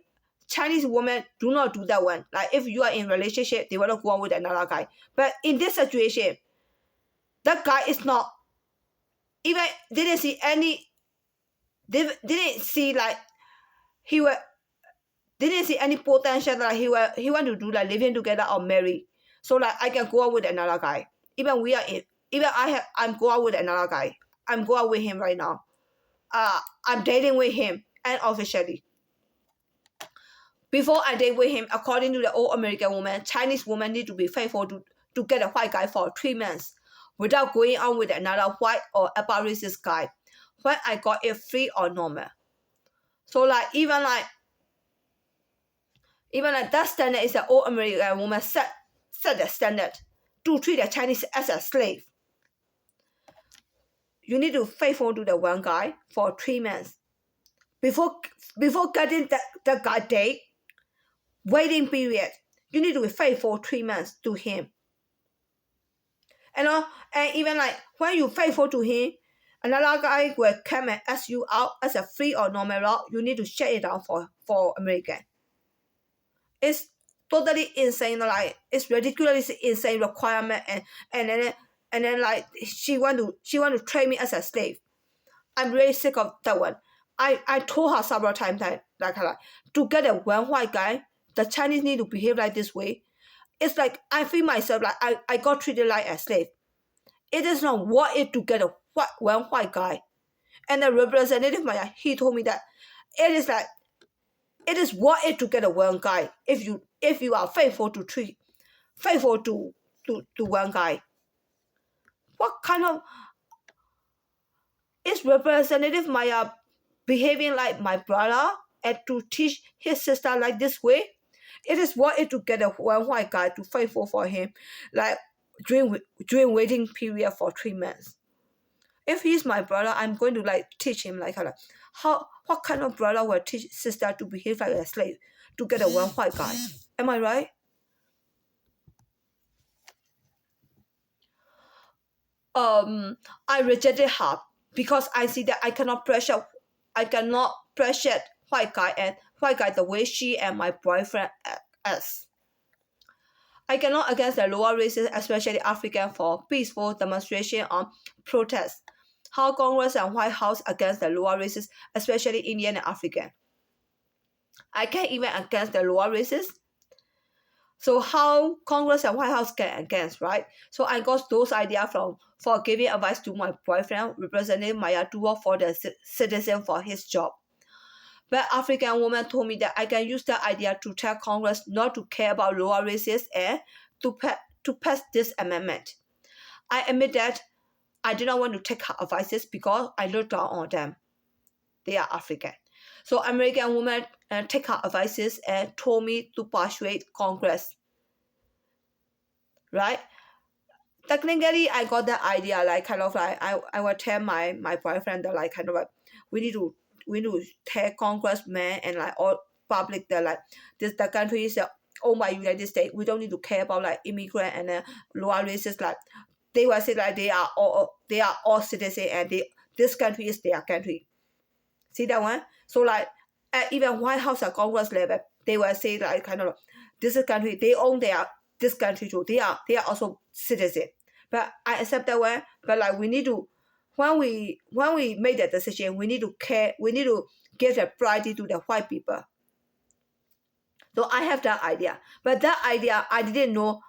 Chinese women do not do that one. Like if you are in a relationship, they want to go on with another guy. But in this situation, that guy is not even didn't see any potential that he want to do like living together or marry. So like I can go on with another guy. I'm go out with another guy. I'm go out with him right now. I'm dating with him and officially. Before I date with him, according to the old American woman, Chinese woman need to be faithful to get a white guy for 3 months without going on with another white or upper racist guy when I got it free or normal. So like even like that standard is the old American woman set the standard to treat the Chinese as a slave. You need to faithful to the one guy for 3 months. Before getting the guy date, waiting period, you need to be faithful 3 months to him. And even like when you faithful to him, another guy will come and ask you out as a free or normal route. You need to shut it down for American. It's totally insane. Like it's ridiculously insane requirement, and then like she want to train me as a slave. I'm really sick of that one. I told her several times that like to get a one white guy, the Chinese need to behave like this way. It's like I feel myself like I got treated like a slave. It is not worth it to get a one white guy. And the representative Maya, he told me that it is like it is worth it to get a one guy if you are faithful to one guy. What kind of is representative Maya behaving like my brother and to teach his sister like this way? It is worth it to get a one white guy to faithful for him, like during waiting period for 3 months. If he's my brother, I'm going to like teach him like how what kind of brother will teach sister to behave like a slave to get a one white guy? Am I right? I rejected her because I see that I cannot pressure white guy the way she and my boyfriend as. I cannot against the lower races, especially African, for peaceful demonstration on protest. How Congress and White House against the lower races, especially Indian and African. I can't even against the lower races. So how Congress and White House can against, right? So I got those ideas from for giving advice to my boyfriend, Representative Maya, to work for the citizen for his job. But African woman told me that I can use that idea to tell Congress not to care about lower races and to pass this amendment. I admit that I did not want to take her advices because I looked down on them. They are African. So American woman take her advices and told me to persuade Congress. Right? Technically, I got that idea, like kind of like I will tell my boyfriend that like kind of like we need to tell congressmen and like all public that like the country is owned by United States. We don't need to care about like immigrant and lower races. Like they will say like they are all citizens and this country is their country. See that one? So like at even White House or Congress level, they will say like kind of this is country they own this country too. They are also citizens. But I accept that one. But like we need to when we make that decision, we need to care. We need to give the priority to the white people. So I have that idea. But that idea I didn't know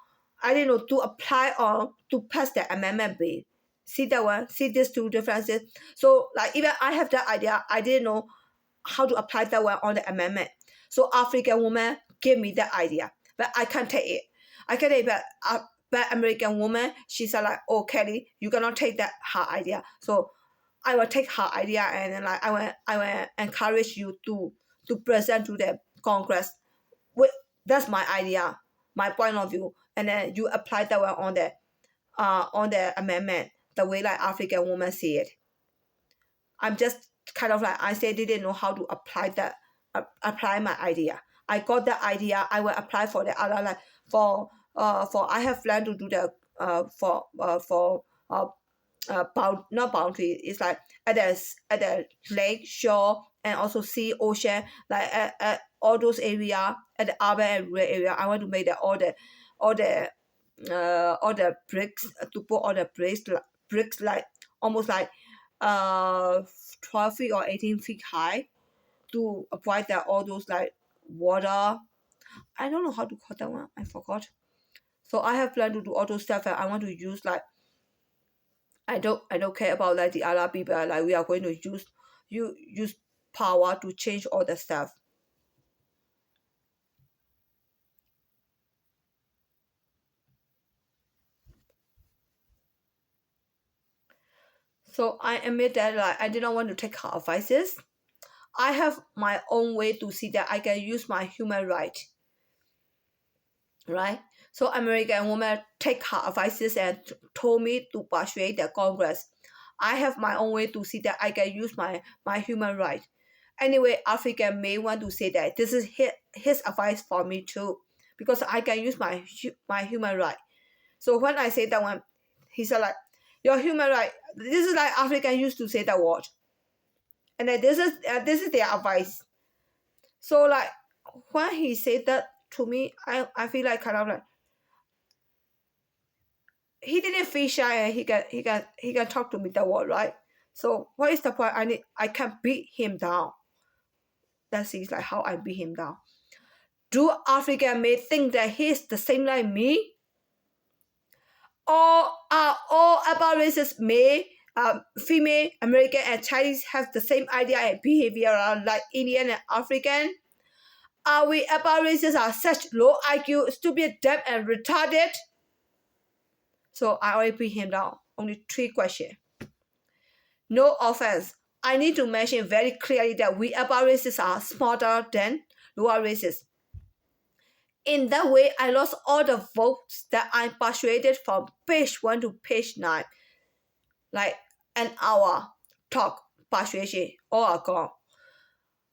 to apply or to pass the amendment bill. See that one? See these two differences? So like even I have that idea, I didn't know how to apply that one on the amendment. So African woman gave me that idea, but I can't take it. I can't take it, but American woman, she said like, oh Kelly, you cannot take that her idea. So I will take her idea and then like I will encourage you to present to the Congress. That's my idea, my point of view, and then you apply that one on the amendment the way like African woman see it. I'm just kind of like I said didn't know how to apply my idea. I got the idea. I will apply for the other like for I have planned to do the not boundary. It's like at the lake shore and also sea ocean like at all those area at the urban and rural area. I want to make all the bricks to put all the bricks like almost like 12 feet or 18 feet high to avoid that all those like water. I don't know how to call that one. I forgot. So I have planned to do all those stuff and I want to use like I don't care about like the other people. Like we are going to use power to change all the stuff. So I admit that like I didn't want to take her advices. I have my own way to see that I can use my human right. Right? So American woman take her advices and told me to persuade the Congress. I have my own way to see that I can use my human right. Anyway, African may want to say that this is his advice for me too, because I can use my human right. So when I say that one, he said like, your human right. This is like African used to say that word, and then this is their advice. So like when he said that to me, I feel like kind of like he didn't feel shy and he can talk to me that word, right? So what is the point? I can beat him down. That is like how I beat him down. Do African may think that he's the same like me? Or are all about races may female American and Chinese have the same idea and behavior like Indian and African? Are we about races are such low IQ, stupid, dumb, and retarded? So I already put him down. Only 3 questions. No offense. I need to mention very clearly that we upper races are smarter than lower races. In that way, I lost all the votes that I persuaded from page 1 to page 9. Like an hour talk persuasion, all are gone.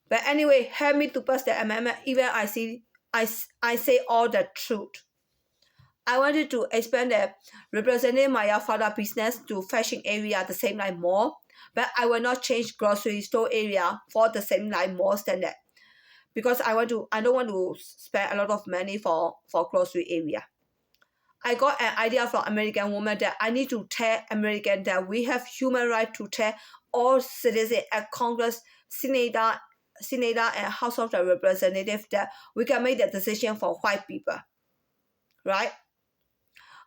But anyway, help me to pass the amendment even I say all the truth. I wanted to expand the representing my father business to fashion area at the same like mall, but I will not change grocery store area for the same like mall standard because I don't want to spend a lot of money for grocery area. I got an idea from American woman that I need to tell American that we have human right to tell all citizens at Congress, Senator, and House of the Representatives that we can make the decision for white people, right?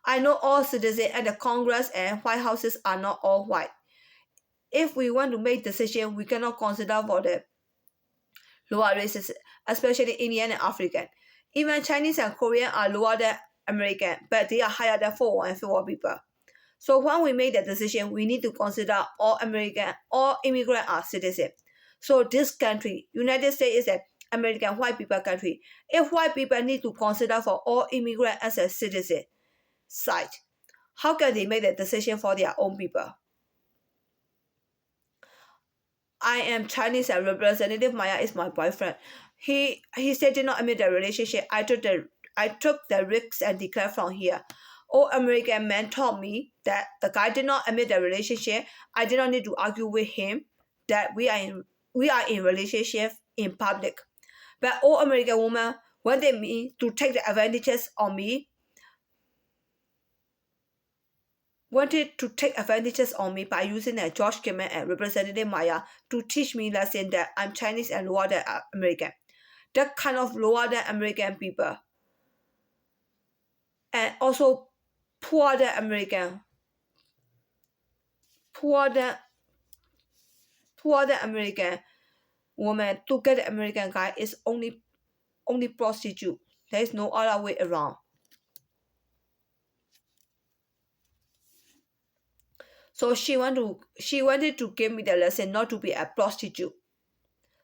I know all citizens at the Congress and White Houses are not all white. If we want to make decision, we cannot consider for the lower races, especially Indian and African. Even Chinese and Korean are lower than American, but they are higher than 4 and 4 people. So when we make the decision, we need to consider all American, all immigrants are citizens. So this country, United States, is an American white people country. If white people need to consider for all immigrants as a citizen side, how can they make the decision for their own people? I am Chinese and Representative Maya is my boyfriend. He said did not admit the relationship. I took the risks and declared from here. All American men told me that the guy did not admit the relationship. I did not need to argue with him that we are in relationship in public. But all American women wanted me to take the advantages on me. Wanted to take advantages on me by using a George Kimmel and Representative Maya to teach me lesson that I'm Chinese and lower than American. That kind of lower than American people. And also poor than American. Poor than American woman to get the American guy is only prostitute. There is no other way around. So she wanted to give me the lesson not to be a prostitute.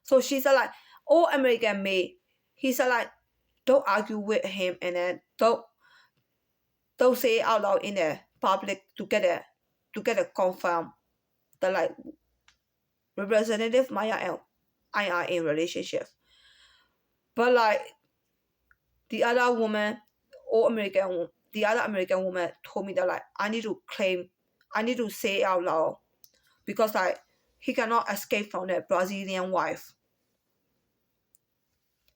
So she said like, all American made. He said like, don't argue with him and then don't say it out loud in the public to get a confirm that like Representative Maya and I are in relationship. But like the other American woman told me that like I need to say it out loud because like he cannot escape from the Brazilian wife.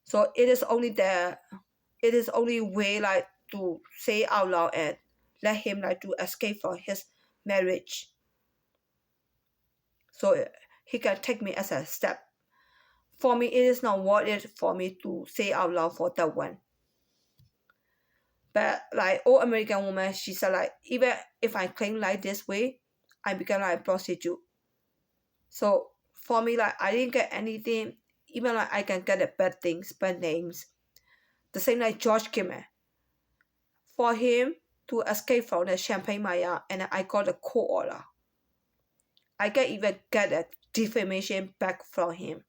So it is only way like to say it out loud and let him like to escape from his marriage. So he can take me as a step. For me, it is not worth it for me to say out loud for that one. But like all American woman, she said like, even if I claim like this way, I become like a prostitute. So for me, like I didn't get anything. Even like I can get the bad things, bad names. The same like George Kimmel. For him to escape from the Champagne Maya, and I got a court order. I can even get a defamation back from him.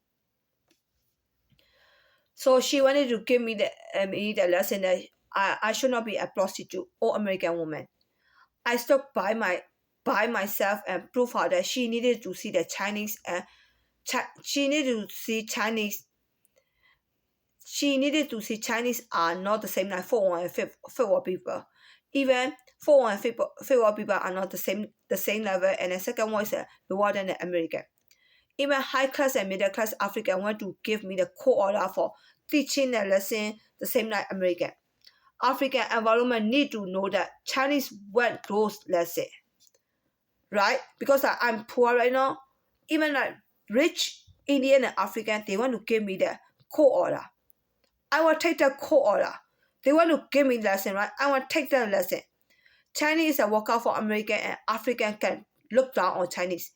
So she wanted to give me the lesson that I should not be a prostitute or American woman. I stuck by myself and proved her that she needed to see the Chinese and she needed to see Chinese. She needed to see Chinese are not the same like 4 and 5 people. Even 4 and 5 people are not the same level, and the second one is lower than the American. Even high class and middle class African want to give me the court order for teaching the lesson the same like American. African environment need to know that Chinese want those lessons, right? Because I'm poor right now. Even like rich Indian and African, they want to give me the court order. I will take the court order. They want to give me lesson, right? I will take the lesson. Chinese and work out for American and African can look down on Chinese.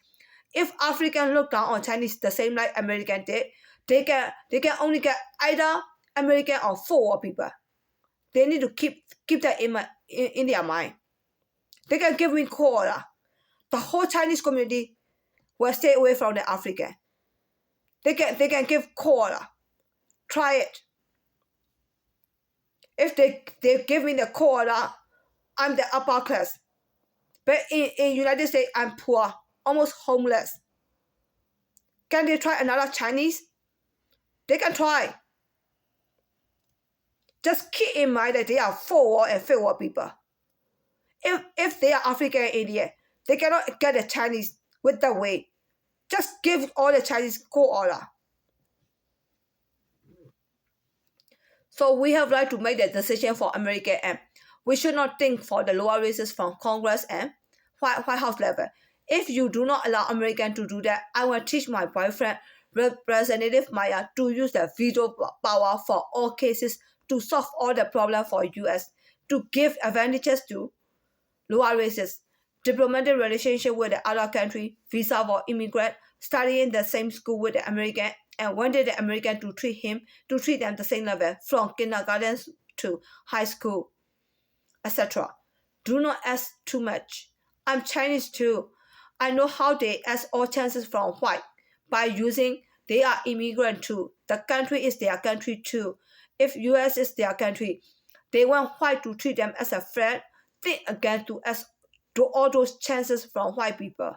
If African look down on Chinese the same like American did, they can only get either American or forward people. They need to keep that in their mind. They can give me quarter. The whole Chinese community will stay away from the African. They can give quarter. Try it. If they give me the quarter, I'm the upper class. But in United States, I'm poor, almost homeless. Can they try another Chinese? They can try. Just keep in mind that they are forward and forward people. If they are African and Indian, they cannot get the Chinese with the way. Just give all the Chinese quarter. So we have right to make the decision for America, and we should not think for the lower races from Congress and White House level. If you do not allow Americans to do that, I will teach my boyfriend, Representative Maya, to use the veto power for all cases to solve all the problems for US, to give advantages to lower races, diplomatic relationship with the other country, visa for immigrant, studying the same school with the American, and wanted the American to treat them the same level from kindergarten to high school, etc. Do not ask too much. I'm Chinese too. I know how they ask all chances from white by using they are immigrant too. The country is their country too. If US is their country, they want white to treat them as a friend. Think again to ask to all those chances from white people.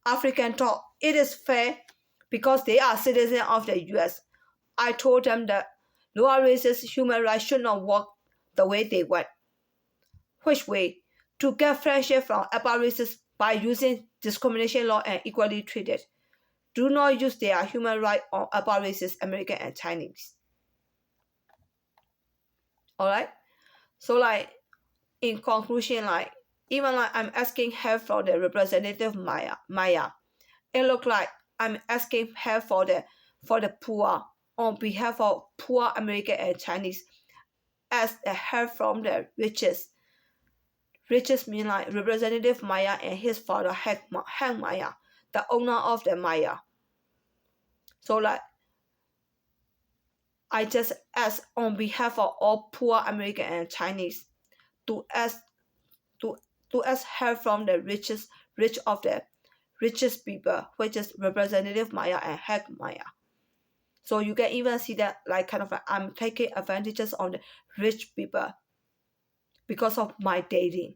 African thought it is fair because they are citizens of the US. I told them that lower races human rights should not work the way they want. Which way? To get friendship from upper races by using discrimination law and equally treated. Do not use their human rights on upper races, American and Chinese. Alright? So like in conclusion, like even like I'm asking help from the Representative Maya. It looks like I'm asking help for the poor on behalf of poor American and Chinese as a help from the richest. Richest mean like Representative Maya and his father Hank Maya, the owner of the Maya. So like I just ask on behalf of all poor American and Chinese to ask help from the rich of the richest people, which is Representative Maya and Hank Maya. So you can even see that like kind of like I'm taking advantages on the rich people because of my dating.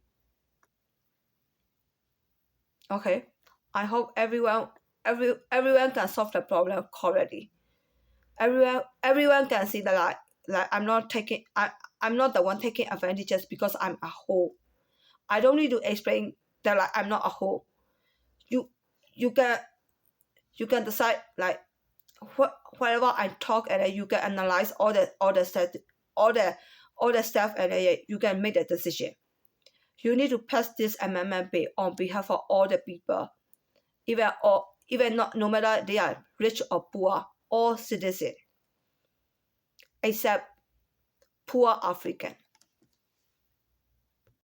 Okay, I hope everyone can solve the problem correctly. Everyone can see that like I'm not the one taking advantages because I'm a whole. I don't need to explain that like I'm not a whole. You can decide like whatever I talk, and then you can analyze all the stuff, and then you can make the decision. You need to pass this amendment bill on behalf of all the people, even not no matter they are rich or poor, all citizens, except poor African.